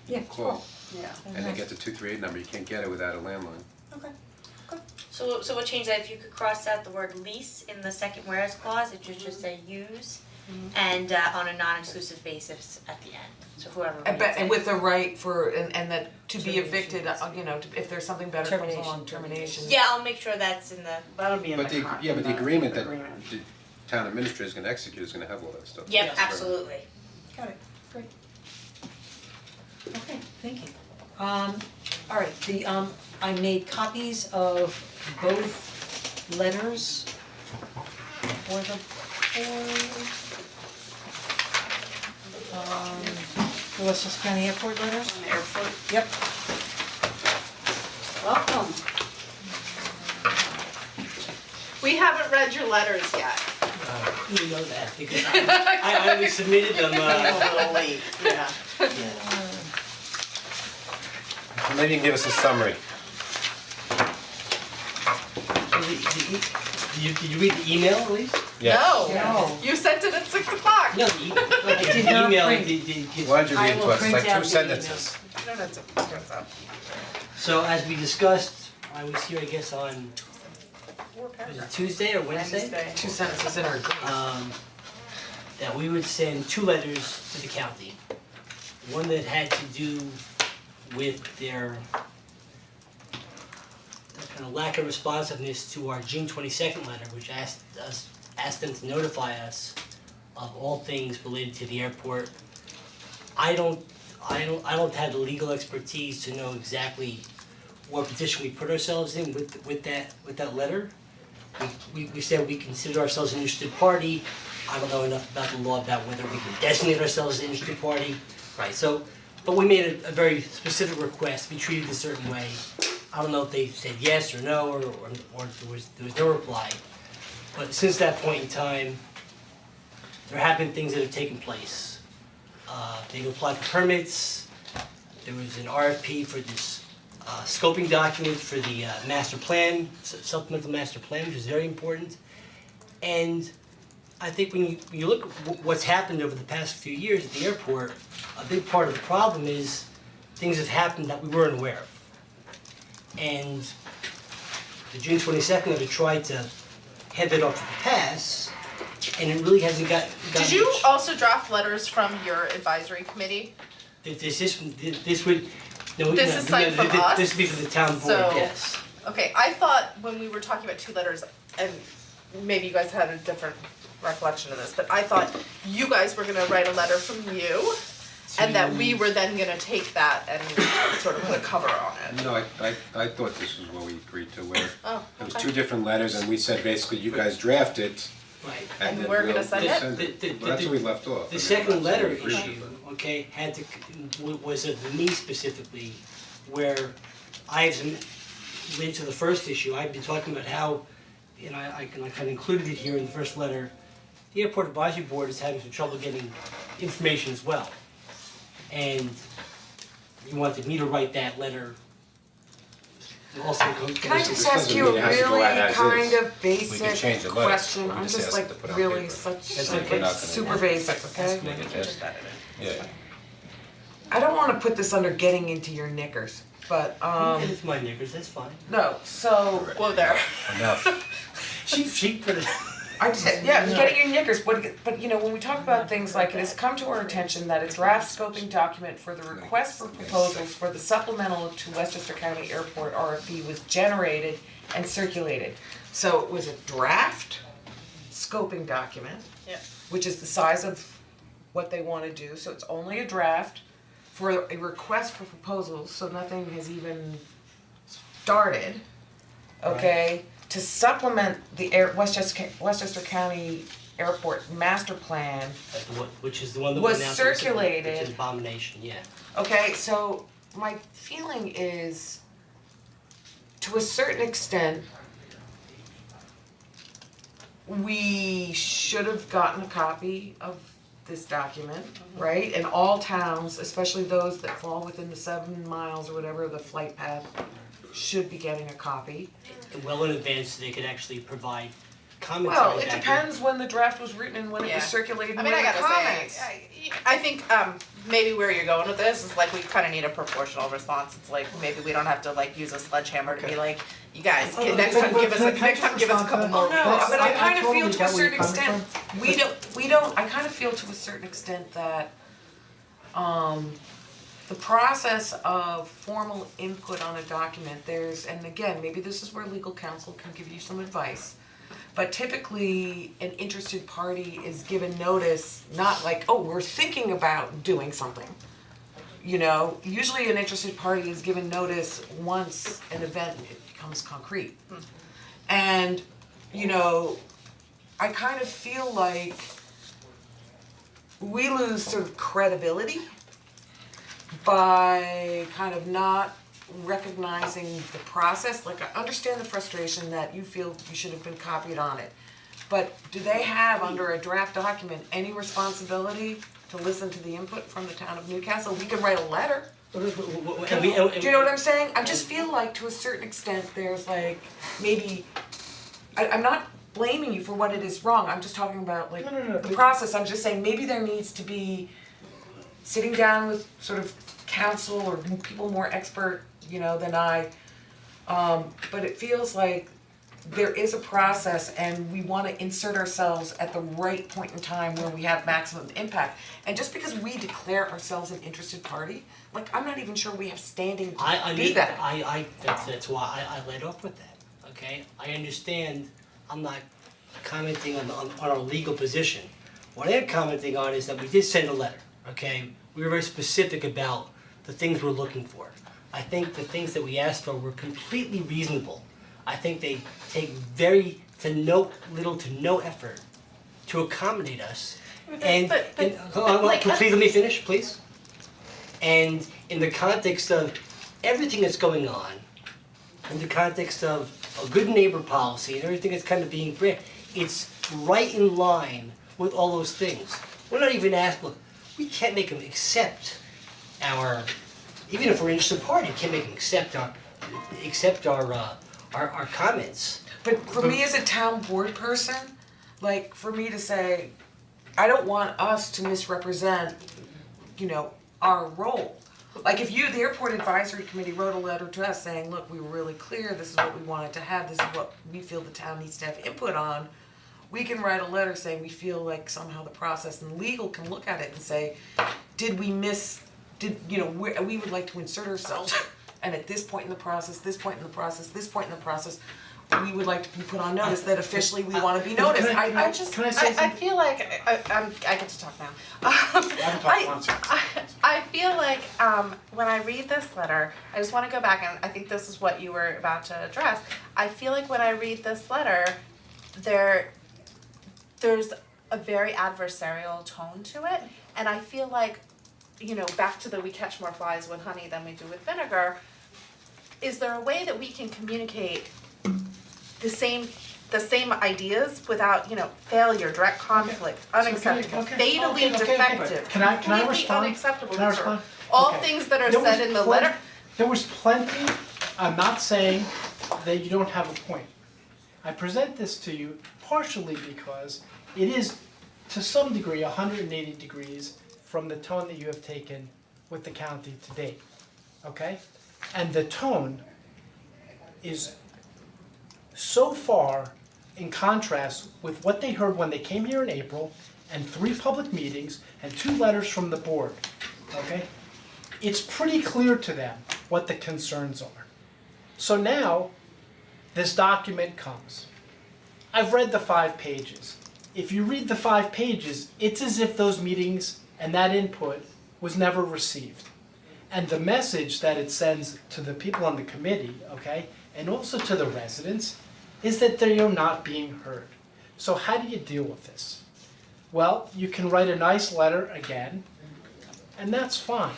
Yeah, call. Yeah. And they get the 238 number, you can't get it without a landline. so we'll change that, if you could cross out the word lease in the second whereas clause, it should just say use. And on a non-exclusive basis at the end, so whoever reads it. And with the right for, and that to be evicted, you know, if there's something better comes along, termination. Yeah, I'll make sure that's in the, That'll be in the But the, con- yeah, but the in agreement that agreement. the town administrator is gonna execute is gonna have all that stuff. yep, Yes. absolutely. Got it, great. Okay, thank you. Alright, I made copies of both letters for the board. The Westchester County Airport letters? On the airport. Yep. Welcome. We haven't read your letters yet. You know that, because I only submitted them, A little late, yeah. Maybe you can give us a summary. did you read the email at least? No, No. you sent it at 6 o'clock. No, I did the not email, print. Why don't you I read it will to us, it's print like out two the sentences. You don't have to print it up. So as we discussed, I was here, I guess, on, was it Tuesday or Wednesday? Wednesday. 2 sentences in our agreement. That we would send 2 letters to the county. One that had to do with their kind of lack of responsiveness to our June 22nd letter, which asked them to notify us of all things related to the airport. I don't have the legal expertise to know exactly what position we put ourselves in with that letter. We said we consider ourselves an interested party. I don't know enough about the law about whether we can designate ourselves as an interested party. Right, so, but we made a very specific request, be treated a certain way. I don't know if they said yes or no, or there was no reply. But since that point in time, there have been things that have taken place. They've applied for permits, there was an RFP for this scoping document for the master plan, supplemental master plan, which is very important. And I think when you look at what's happened over the past few years at the airport, a big part of the problem is things have happened that we weren't aware of. And the June 22nd letter tried to head that off to the pass, and it really hasn't gotten Did you much. also draft letters from your advisory committee? This would, no, This is like from us? This would be for the town board, So- yes. Okay, I thought when we were talking about 2 letters, and maybe you guys had a different recollection of this, but I thought you guys were gonna write a letter from you, and that we were then gonna take that and sort of put a cover on it. No, I thought this was what we agreed to, where Oh, it was okay. 2 different letters, and we said basically you guys draft it, Right. and And then we're gonna we'll send it? Well, that's where we left off. I The mean, second I'm not letter saying we agreed, issue, but- okay, had to, was of me specifically, where I have some, related to the first issue, I've been talking about how, and I kind of included it here in the first letter, the airport advisory board is having some trouble getting information as well. And you wanted me to write that letter also. Can I This just doesn't ask you mean a it has to go out really as kind is. of basic change the letter. question? We I'm just just ask like them to put it on really paper. such, That's like okay. We're not it's gonna- super basic, okay? Make it just- Yeah. I don't wanna put this under getting into your knickers, but It's my knickers, that's fine. no, so Whoa there. Enough. She put it, I just, yeah, getting your knickers, but you know, when we talk about things like it has come to our attention that a draft scoping document for the request for proposals for the supplemental to Westchester County Airport RFP was generated and circulated. So it was a draft scoping document, Yeah. which is the size of what they wanna do, so it's only a draft for a request for proposals, so nothing has even started, okay? To supplement the Westchester County Airport master plan, which is the one that Was went out. circulated. Which is abomination, yeah. okay, so my feeling is, to a certain extent, we should have gotten a copy of this document, right? And all towns, especially those that fall within the 7 miles or whatever of the flight path, should be getting a copy. Well in advance, so they could actually provide commentary Well, it back in. depends when the draft was written and when it Yeah. was circulated I and mean, when I the gotta comments. say, I think maybe where you're going with this is like we kinda need a proportional response. It's like maybe we don't have to like use a sledgehammer to be like, you guys, Oh, next but- time but give us can I a, next time just give us a respond to couple that? more. No, but I I kind of totally feel to get a where you're certain coming extent, we don't, I kind of feel to a certain extent that the process of formal input on a document, there's, and again, maybe this is where legal counsel can give you some advice. But typically, an interested party is given notice, not like, oh, we're thinking about doing something. You know, usually an interested party is given notice once an event becomes concrete. And, you know, I kind of feel like we lose sort of credibility by kind of not recognizing the process. Like, I understand the frustration that you feel you should have been copied on it. But do they have, under a draft document, any responsibility to listen to the input from the town of Newcastle? We could write a letter. And we, Do you know what I'm saying? I just feel like to a certain extent, there's like, maybe, I'm not blaming you for what it is wrong, I'm just talking about like No, the process, I'm just saying maybe there needs to be sitting down with sort of counsel or people more expert, you know, than I. But it feels like there is a process and we wanna insert ourselves at the right point in time where we have maximum impact. And just because we declare ourselves an interested party, like, I'm not even sure we have standing I to be need, that. that's why I led off with that, okay? I understand, I'm not commenting on our legal position. What I am commenting on is that we did send a letter, okay? We were very specific about the things we're looking for. I think the things that we asked for were completely reasonable. I think they take little to no effort to accommodate us. And, But- please let me finish, please. And in the context of everything that's going on, in the context of a good neighbor policy and everything that's kind of being it's right in line with all those things. We're not even asked, look, we can't make them accept even if we're an interested party, can't make them accept our comments. But for me as a town board person, like, for me to say, I don't want us to misrepresent, our role. Like, if the airport advisory committee wrote a letter to us saying, look, we were really clear, this is what we wanted to have, this is what we feel the town needs to have input on, we can write a letter saying we feel like somehow the process and legal can look at it and say, we would like to insert ourselves, and at this point in the process, this point in the process, this point in the process, we would like to be put on notice that officially we wanna be noticed. I feel like, I get to talk now. I feel like, when I read this letter, I just wanna go back, and I think this is what you were about to address. I feel like when I read this letter, there's a very adversarial tone to it, and I feel like, back to the we catch more flies with honey than we do with vinegar, is there a way that we can communicate the same ideas without, failure, direct conflict, unacceptable, fatally defective, Can I completely respond? unacceptable, Can I these are respond? all Okay. things that are There said was in the plen- letter. There was plenty, I'm not saying that you don't have a point. I present this to you partially because it is, to some degree, 180 degrees from the tone that you have taken with the county to date, okay? And the tone is so far in contrast with what they heard when they came here in April, and 3 public meetings, and 2 letters from the board, okay? It's pretty clear to them what the concerns are. So now, this document comes. I've read the 5 pages. If you read the 5 pages, it's as if those meetings and that input was never received. And the message that it sends to the people on the committee, okay, and also to the residents, is that they are not being heard. So how do you deal with this? Well, you can write a nice letter again, and that's fine.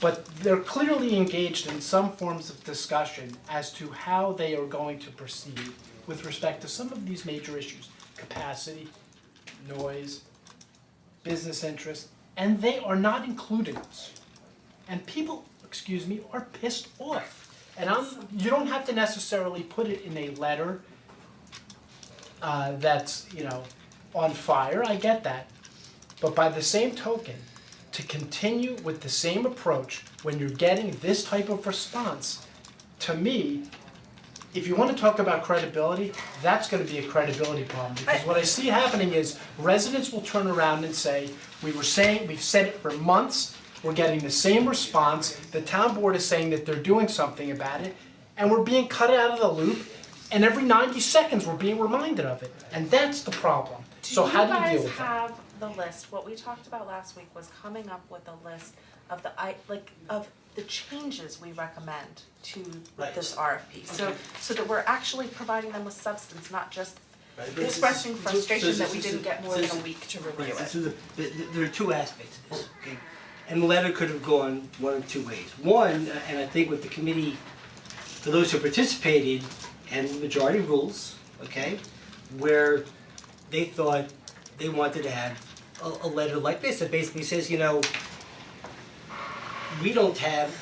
But they're clearly engaged in some forms of discussion as to how they are going to proceed with respect to some of these major issues: capacity, noise, business interest, and they are not including us. And people, are pissed off. And you don't have to necessarily put it in a letter that's, on fire, I get that. But by the same token, to continue with the same approach when you're getting this type of response, to me, if you want to talk about credibility, that's going to be a credibility problem. Because what I see happening is residents will turn around and say, we've said it for months, we're getting the same response, the town board is saying that they're doing something about it, and we're being cut out of the loop, and every 90 seconds we're being reminded of it. And that's the problem. So how do you deal with Do you guys that? have the list? What we talked about last week was coming up with a list of the changes we recommend to Right. this RFP. Okay. So that we're actually providing them with substance, not just Right, but expressing so- frustration so- that we didn't get more so- than a week to review Right, it. so there are 2 aspects to this, okay? And the letter could have gone one of 2 ways. One, and I think what the committee, for those who participated, and the majority rules, okay, where they thought they wanted to have a letter like this that basically says, we don't have,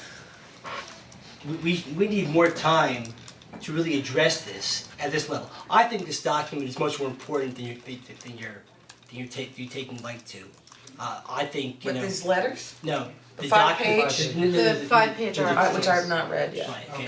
we need more time to really address this at this level. I think this document is much more important than you're taking light to. I think, With these letters? no, the The document. 5-page? no, The 5-page RFP. Which I have not read yet. Right, okay.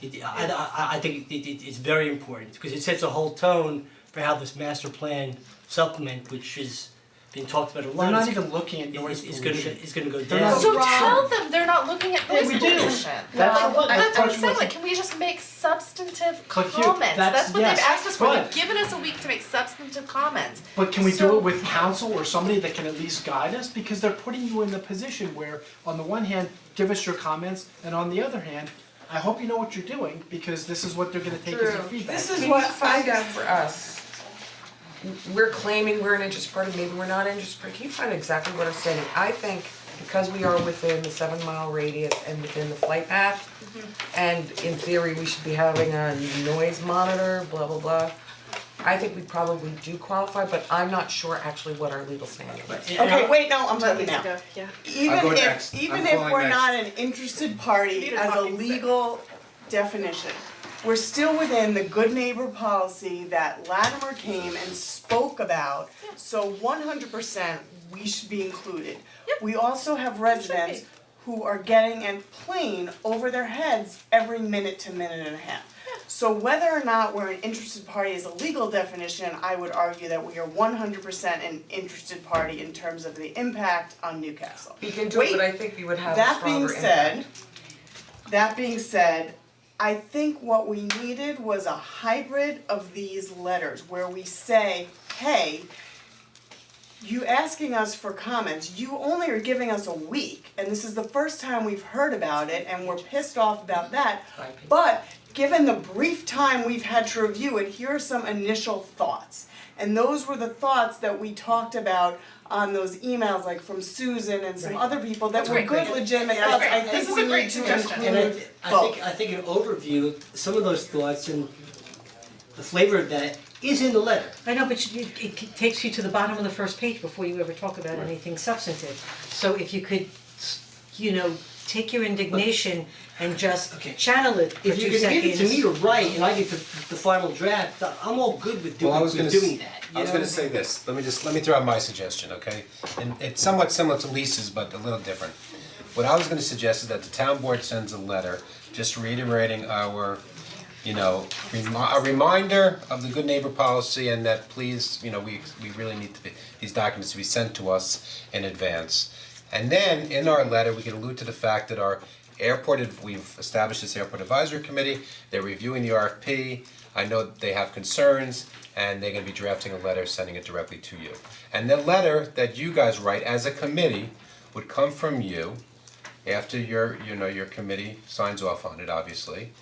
Okay. I think it's very important, because it sets a whole tone for how this master plan supplement, which has been talked about a lot. They're not is- even looking at noise is pollution. gonna go They're down. not- So Wrong. tell them they're not looking at noise we do. pollution. That's Like, what- that's what I'm that's saying, what- like, can we just make substantive Click here. comments? That's what they've Yes, asked us for, but- they've given us a week to make substantive comments. But can we do So- it with counsel or somebody that can at least guide us? Because they're putting you in the position where, on the one hand, give us your comments, and on the other hand, I hope you know what you're doing, because this is what they're gonna take as a feedback. This is what find out for us. We're claiming we're an interested party, maybe we're not interested party, can you find exactly what it's saying? I think because we are within the 7-mile radius and within the flight path, and in theory, we should be having a noise monitor, blah, blah, blah. I think we probably do qualify, but I'm not sure actually what our legal standing is. Okay, wait, no, I'm Let telling you Lisa now. go, yeah. I'll go Even next. if, even I'm if calling we're next. not an interested party Need a as a talking stick. legal definition, we're still within the good neighbor policy that Latimer came and spoke about, so 100% we should be included. We also have residents who are getting a plane over their heads every minute to minute and a half. So whether or not we're an interested party is a legal definition, I would argue that we are 100% an interested party in terms of the impact on Newcastle. We can do it, but I think we would have a That stronger being impact. that being said, I think what we needed was a hybrid of these letters where we say, hey, you asking us for comments, you only are giving us a week, and this is the first time we've heard about it, and we're pissed off about that. But given the brief time we've had to review it, here are some initial thoughts. And those were the thoughts that we talked about on those emails, like from Susan and some other people that were good, legitimate thoughts. I think This is we a great need to suggestion. And include I both. think an overview, some of those thoughts and the flavor of that is in the letter. I know, but it takes you to the bottom of the first page before you ever talk about anything substantive. So if you could, take your indignation and just Okay. channel it for 2 seconds. If you're gonna give it to me to write and I get the final draft, I'm all good with Well, I doing was gonna that, I was gonna say this, let me throw out my suggestion, okay? And it's somewhat similar to Lisa's, but a little different. What I was gonna suggest is that the town board sends a letter just reiterating our, a reminder of the good neighbor policy and that please, we really need these documents to be sent to us in advance. And then in our letter, we can allude to the fact that we've established this airport advisory committee, they're reviewing the RFP, I know that they have concerns, and they're gonna be drafting a letter, sending it directly to you. And the letter that you guys write as a committee would come from you after your committee signs off on it, obviously.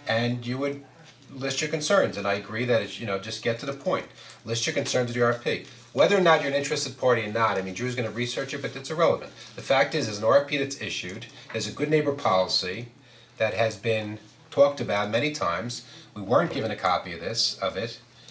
And you would list your concerns, and I agree that it's, just get to the point. List your concerns with the RFP. Whether or not you're an interested party or not, Drew's gonna research it, but it's irrelevant. The fact is, there's an RFP that's issued, there's a good neighbor policy that has been talked about many times. We weren't given a copy of it.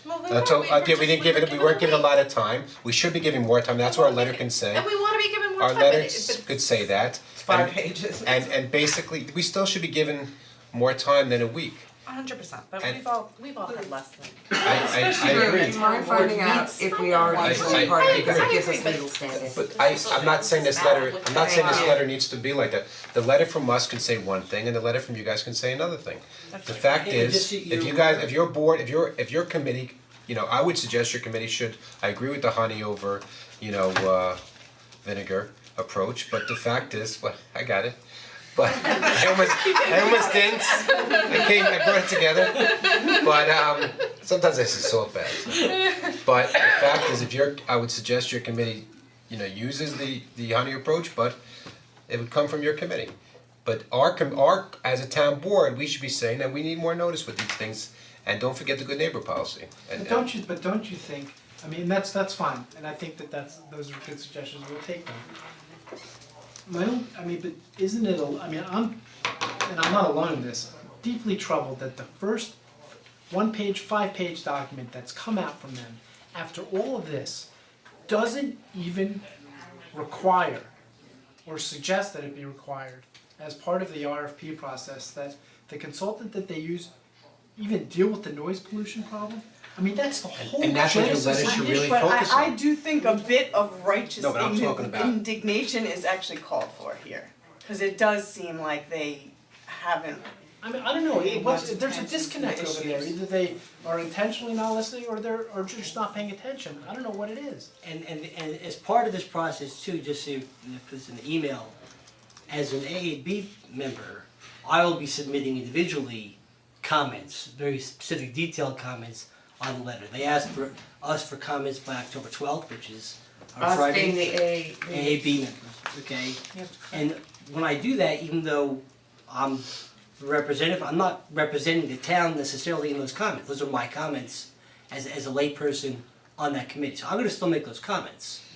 Well, we We weren't given a lot of time. We should be giving more time, that's what our letter can say. And we wanna be given more Our time, but letter it, could say that. It's 5 And- pages. And basically, we still should be given more time than a week. 100%, but And- we've all had less than. I agree. Do you mind finding out if we are an interested party, because it gives us legal status? But I'm not saying this letter needs to be like that. The letter from us can say one thing and the letter from you guys can say another thing. The fact Yeah, is, just if you guys, if your board, if your committee, I would suggest your committee should, I agree with the honey over, vinegar approach, but the fact is, I got it. But I almost didn't. I brought it together. But sometimes I say salt bags. But the fact is, I would suggest your committee, uses the honey approach, but it would come from your committee. But as a town board, we should be saying that we need more notice with these things, and don't forget the good neighbor policy. And But don't you think, that's fine, and I think those are good suggestions, we'll take them. But isn't it, I'm not alone in this, I'm deeply troubled that the first 5-page document that's come out from them, after all of this, doesn't even require or suggest that it be required as part of the RFP process, that the consultant that they use even deal with the noise pollution problem? That's the whole And that's what your genesis letter of should the really issue. But focus I on. do think a bit of righteous No, but I'm talking about- indignation is actually called for here. Cause it does seem like they haven't, I don't know, Paying much there's a attention to disconnect over there, issues. either they are intentionally not listening or they're just not paying attention, I don't know what it is. And as part of this process too, just so you put this in the email, as an AAB member, I will be submitting individually comments, very specific detailed comments on the letter. They asked for us for comments by October 12th, which is our Friday. Us being the AAB members, okay? And when I do that, even though I'm the representative, I'm not representing the town necessarily in those comments. Those are my comments as a layperson on that committee. So I'm gonna still make those comments.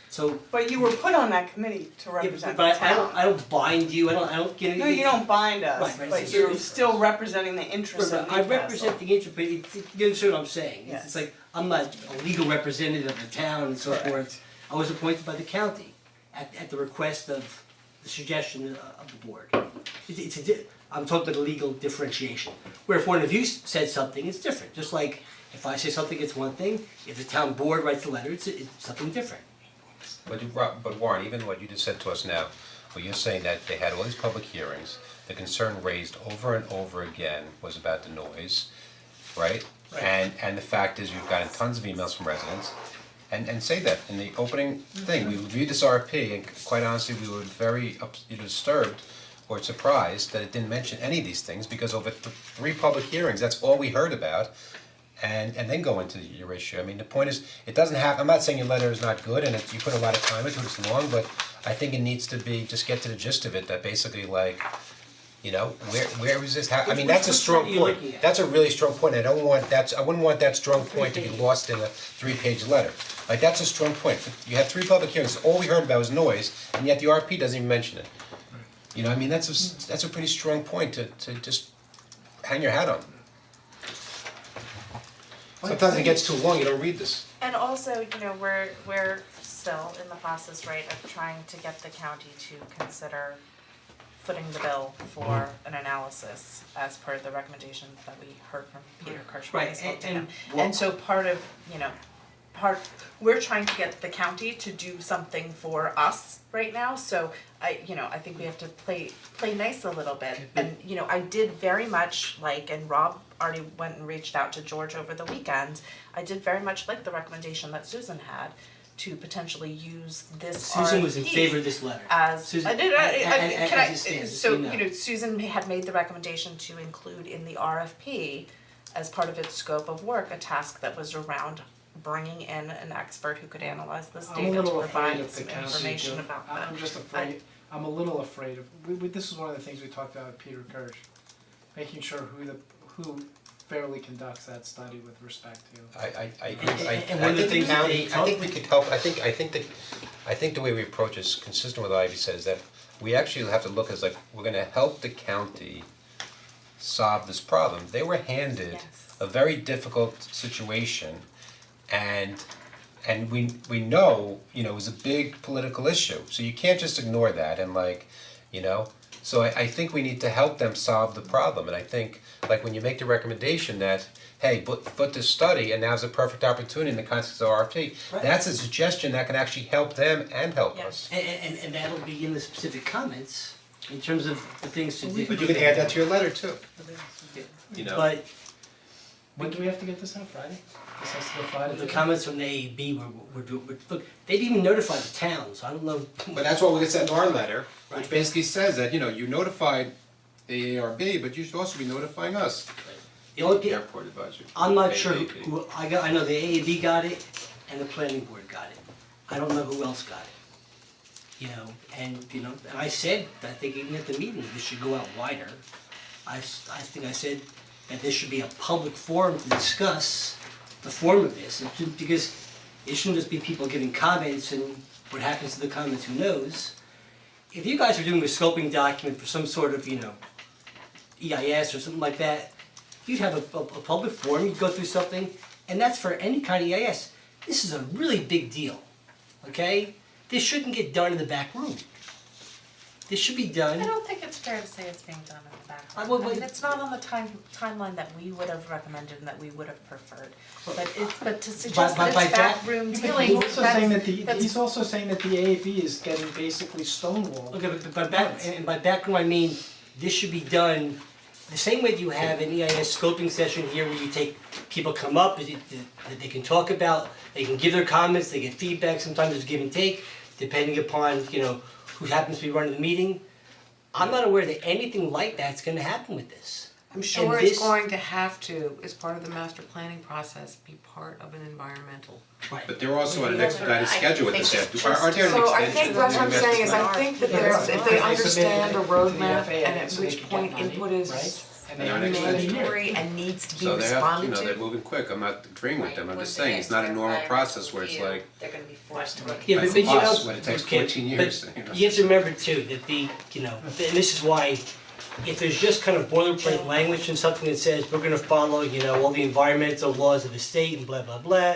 So, but you were put on that committee to yeah, represent the but town. I don't bind you, I don't get No, you don't bind us, Right, right, but so you're it's- still representing the interests of I Newcastle. represent the interest, but you understand what I'm saying? Yes. It's like, I'm not a legal representative of the town and so Correct. forth. I was appointed by the county at the request of the suggestion of the board. I'm talking about the legal differentiation. Where if one of you said something, it's different, just like if I say something, it's one thing, if the town board writes a letter, it's something different. But Warren, even what you just said to us now, where you're saying that they had all these public hearings, the concern raised over and over again was about the noise, right? And the fact is, you've gotten tons of emails from residents, and say that in the opening thing, we reviewed this RFP, and quite honestly, we were very disturbed or surprised that it didn't mention any of these things, because over 3 public hearings, that's all we heard about. And then go into your issue. I mean, the point is, it doesn't have, I'm not saying your letter is not good and you put a lot of time into it, it's long, but I think it needs to be, just get to the gist of it, that basically like, you know, where is this, I mean, that's a strong Which one are you point, looking at? that's a really strong point, I wouldn't want that strong point to be lost in a 3-page letter. Like, that's a strong point, you had 3 public hearings, all we heard about was noise, and yet the RP doesn't even mention it. You know, I mean, that's a pretty strong point to just hang your hat on. Sometimes it gets too long, you don't read this. And also, you know, we're still in the process, right, of trying to get the county to consider footing the bill for an analysis as per the recommendations that we heard from Peter Kirsch when we Right, spoke to and- him. and And so part of, you know, we're trying to get the county to do something for us right now, so I think we have to play nice a little bit. And, you know, I did very much like, and Rob already went and reached out to George over the weekend, I did very much like the recommendation that Susan had to potentially use this RFP. Susan was in favor of this letter. As, Susan- I did, as can I, it stands, so, you know. you know, Susan had made the recommendation to include in the RFP, as part of its scope of work, a task that was around bringing in an expert who could analyze this I'm a data to little afraid provide of the some county information doing- about that. I'm just afraid, I'm a little afraid of, this is one of the things we talked about with Peter Kirsch. Making sure who fairly conducts that study with respect to. I agree, And one of the things that they I think we could help, I think the way we approach is consistent with what Ivy says, that we actually have to look as like, we're gonna help the county solve this problem. They were handed a very difficult situation, and we know, you know, it was a big political issue, so you can't just ignore that and like, you know, so I think we need to help them solve the problem, and I think, like, when you make the recommendation that, hey, put this study, and now's a perfect opportunity in the context of RFP, Right. that's a suggestion that can actually help them and help us. And that'll be in the specific comments, in terms of the things to do. But you can add that to your letter too. You know? But When do we have to get this out, Friday? This has to go Friday? the comments from the AEB were look, they'd even notified the town, so I don't know. But that's what we said in our letter, which Right. basically says that, you know, you notified the ARB, but you should also be notifying us, The only, the airport advisory. I'm not sure AAB. who, I know the AAB got it and the planning board got it. I don't know who else got it. You know, and I said, I think even at the meeting, this should go out wider. I think I said that this should be a public forum to discuss the form of this, because it shouldn't just be people giving comments and what happens to the comments, who knows? If you guys are doing a scoping document for some sort of, EIS or something like that, you'd have a public forum, you'd go through something, and that's for any kind of EIS. This is a really big deal, okay? This shouldn't get done in the back room. This should be done. I don't think it's fair to say it's being done in the background. Well, I mean, it's not on the timeline that we would have recommended and that we would have preferred. But to suggest by that it's Jack- backroom He's dealing, also saying that that's he's also saying that the AAB is getting basically stonewalled. Okay, but by backroom, I mean, this should be done the same way that you have an EIS scoping session here where you take, people come up, that they can talk about, they can give their comments, they get feedback, sometimes there's give and take, depending upon, who happens to be running the meeting. I'm not aware that anything like that's gonna happen with this. I'm sure And it's this- going to have to, as part of the master planning process, be part of an environmental. Right. But they're also on an expedited I schedule with think this, it's aren't there an So I extension think of that's what I'm the saying, is I master think that Yeah, there's, right. if they They understand a submitted it to the roadmap FAA and at so they which could point get money, input is right? And they're an extension. mandatory and needs to be So they have, responded to. they're moving quick, I'm not agreeing with them, I'm Once just they saying, it's not a get normal their process where it's review, like, they're gonna be forced to look. Yeah, That's but us, when it takes okay, 14 years, but you know. you have to remember too, that and this is why, if there's just kind of boilerplate language and something that says, we're gonna follow, all the environmental laws of the state and blah, blah, blah,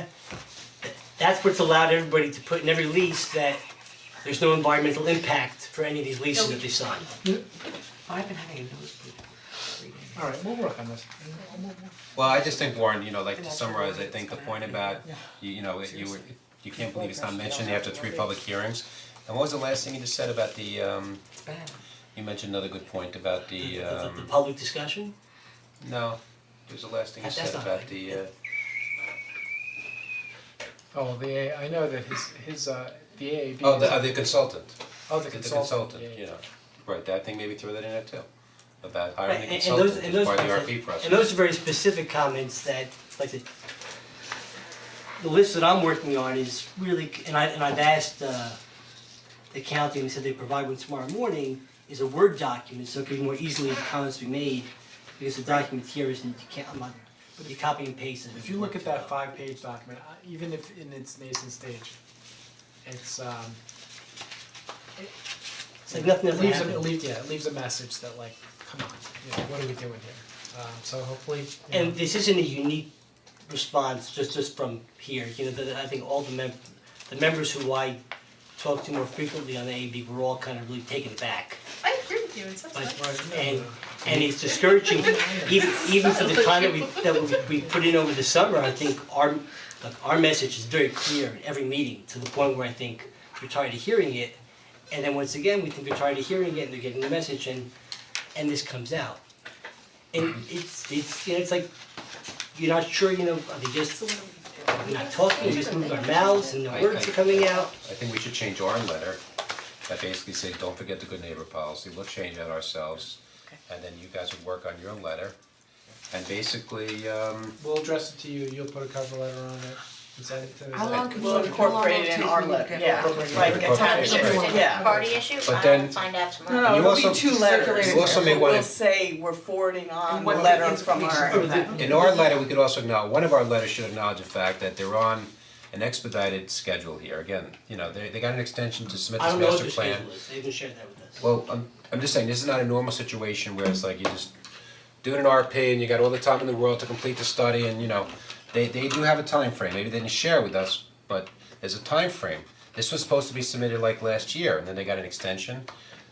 that's what's allowed everybody to put in every lease, that there's no environmental impact for any of these leases that they sign. I've been having a nosebleed. Alright, we'll work on this. Well, I just think, Warren, like to summarize, I think the point about, you can't believe it's not mentioned after 3 public hearings. And what was the last thing you just said about the, It's bad. you mentioned another good point about the, The public discussion? no, there's the last thing you That's said not about right. the, Oh, I know that his the AAB. oh, the consultant. Oh, the The consultant, yeah. Right, that thing, maybe throw that in there too, about hiring a And consultant those, as part of the RP process. and those are very specific comments that, like the list that I'm working on is really, and I've asked the county, and they said they provide one tomorrow morning, is a Word document, so it can be more easily comments be made, because the document here isn't, you can't, I'm not, you copy and paste it. If you look at that 5-page document, even if in its nascent stage, it's It's like nothing ever leaves happened. it leaves a message that like, come on, what are we doing here? So hopefully, you know, And this isn't a unique response just from here, I think all the members who I talk to more frequently on the AAB were all kind of really taken aback. I agree with you, it's such But and it's discouraging, even for the time that we put in over the summer, I think our message is very clear in every meeting, to the point where I think you're tired of hearing it. And then once again, we think they're tired of hearing it and they're getting the message, and this comes out. And it's it's like, you're not sure, are they just, we're not talking, we just move our mouths and the words are coming out. I think we should change our letter, that basically say, don't forget the good neighbor policy, we'll change that ourselves. And then you guys would work on your letter, and basically, we'll address it to you, you'll put a cover letter on it and send it to the. How long could We'll incorporate it in our letter, yeah, like attach it, yeah. Party issue, But I'll then- find out tomorrow. No, You it'll also- be 2 letters, You also may but wanna- we'll say we're forwarding on the what letter the from our. information- in our letter, we could also acknowledge, one of our letters should acknowledge the fact that they're on an expedited schedule here. Again, they got an extension to submit I this don't know what master their plan. schedule is, they haven't shared that with us. Well, I'm just saying, this is not a normal situation where it's like you just do an RP and you got all the time in the world to complete the study, and they do have a time frame. Maybe they didn't share with us, but there's a time frame. This was supposed to be submitted like last year, and then they got an extension.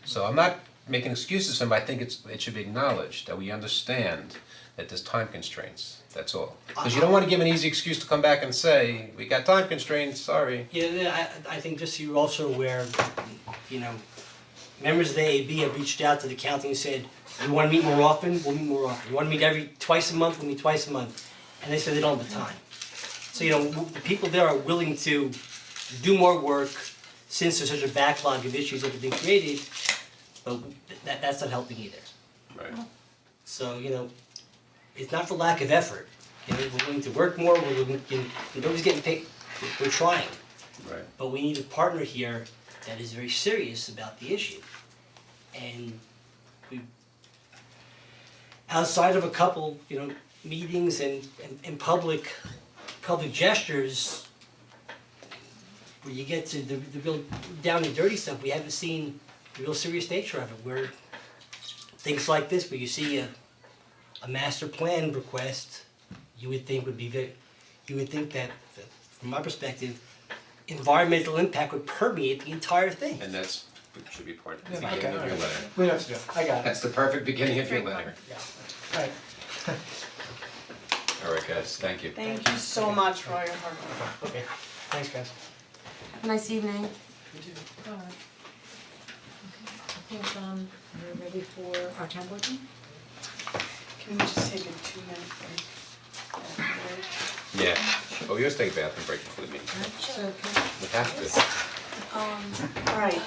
So I'm not making excuses for them, I think it should be acknowledged that we understand that there's time constraints, that's all. Cause you don't wanna give an easy excuse to come back and say, we got time constraints, sorry. Yeah, I think just so you're also aware, members of the AAB have reached out to the county and said, you wanna meet more often, we'll meet more often. You wanna meet twice a month, we'll meet twice a month. And they said they don't have the time. So, the people there are willing to do more work since there's such a backlog of issues that have been created, but that's not helping either. Right. So, it's not for lack of effort. We're willing to work more, nobody's getting paid, we're trying. Right. But we need a partner here that is very serious about the issue. And outside of a couple, meetings and public gestures, where you get to the real down and dirty stuff, we haven't seen the real serious nature of it, where things like this, where you see a master plan request, you would think that, from my perspective, environmental impact would permeate the entire thing. And that's, should be part of the Yeah, beginning okay, of your alright. letter. We don't have to do it, I got it, That's the perfect beginning of your letter. yeah, alright. Alright guys, thank you. Thank you so much for all your hard work. Okay, thanks guys. Have a nice evening. Alright. I think we're ready for our town board meeting? Can we just take a 2-minute break? Yeah, oh, we always take a bathroom break before the meeting, So, we have to. Alright,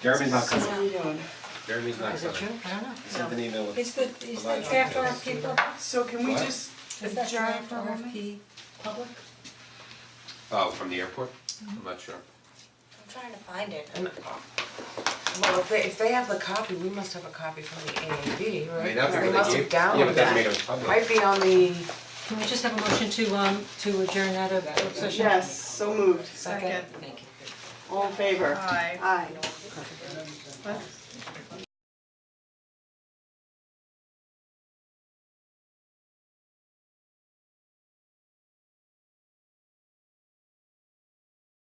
Jeremy's not so what coming, are we doing? Jeremy's not is it coming. true? I don't know. Sent an email with. Is the draft RFP public? So can we What? just Is that adjourn draft for a moment? RFP public? Oh, from the airport? I'm not sure. I'm trying to find it. Well, if they have the copy, we must have a copy from the AAB, I right? mean, that's They what must they have gave, yeah, but downloaded doesn't make that. it public. Might be on the Can we just have a motion to adjourn out of closed session? Yes, so moved. Second. Thank you. All in favor? Aye. Aye. What?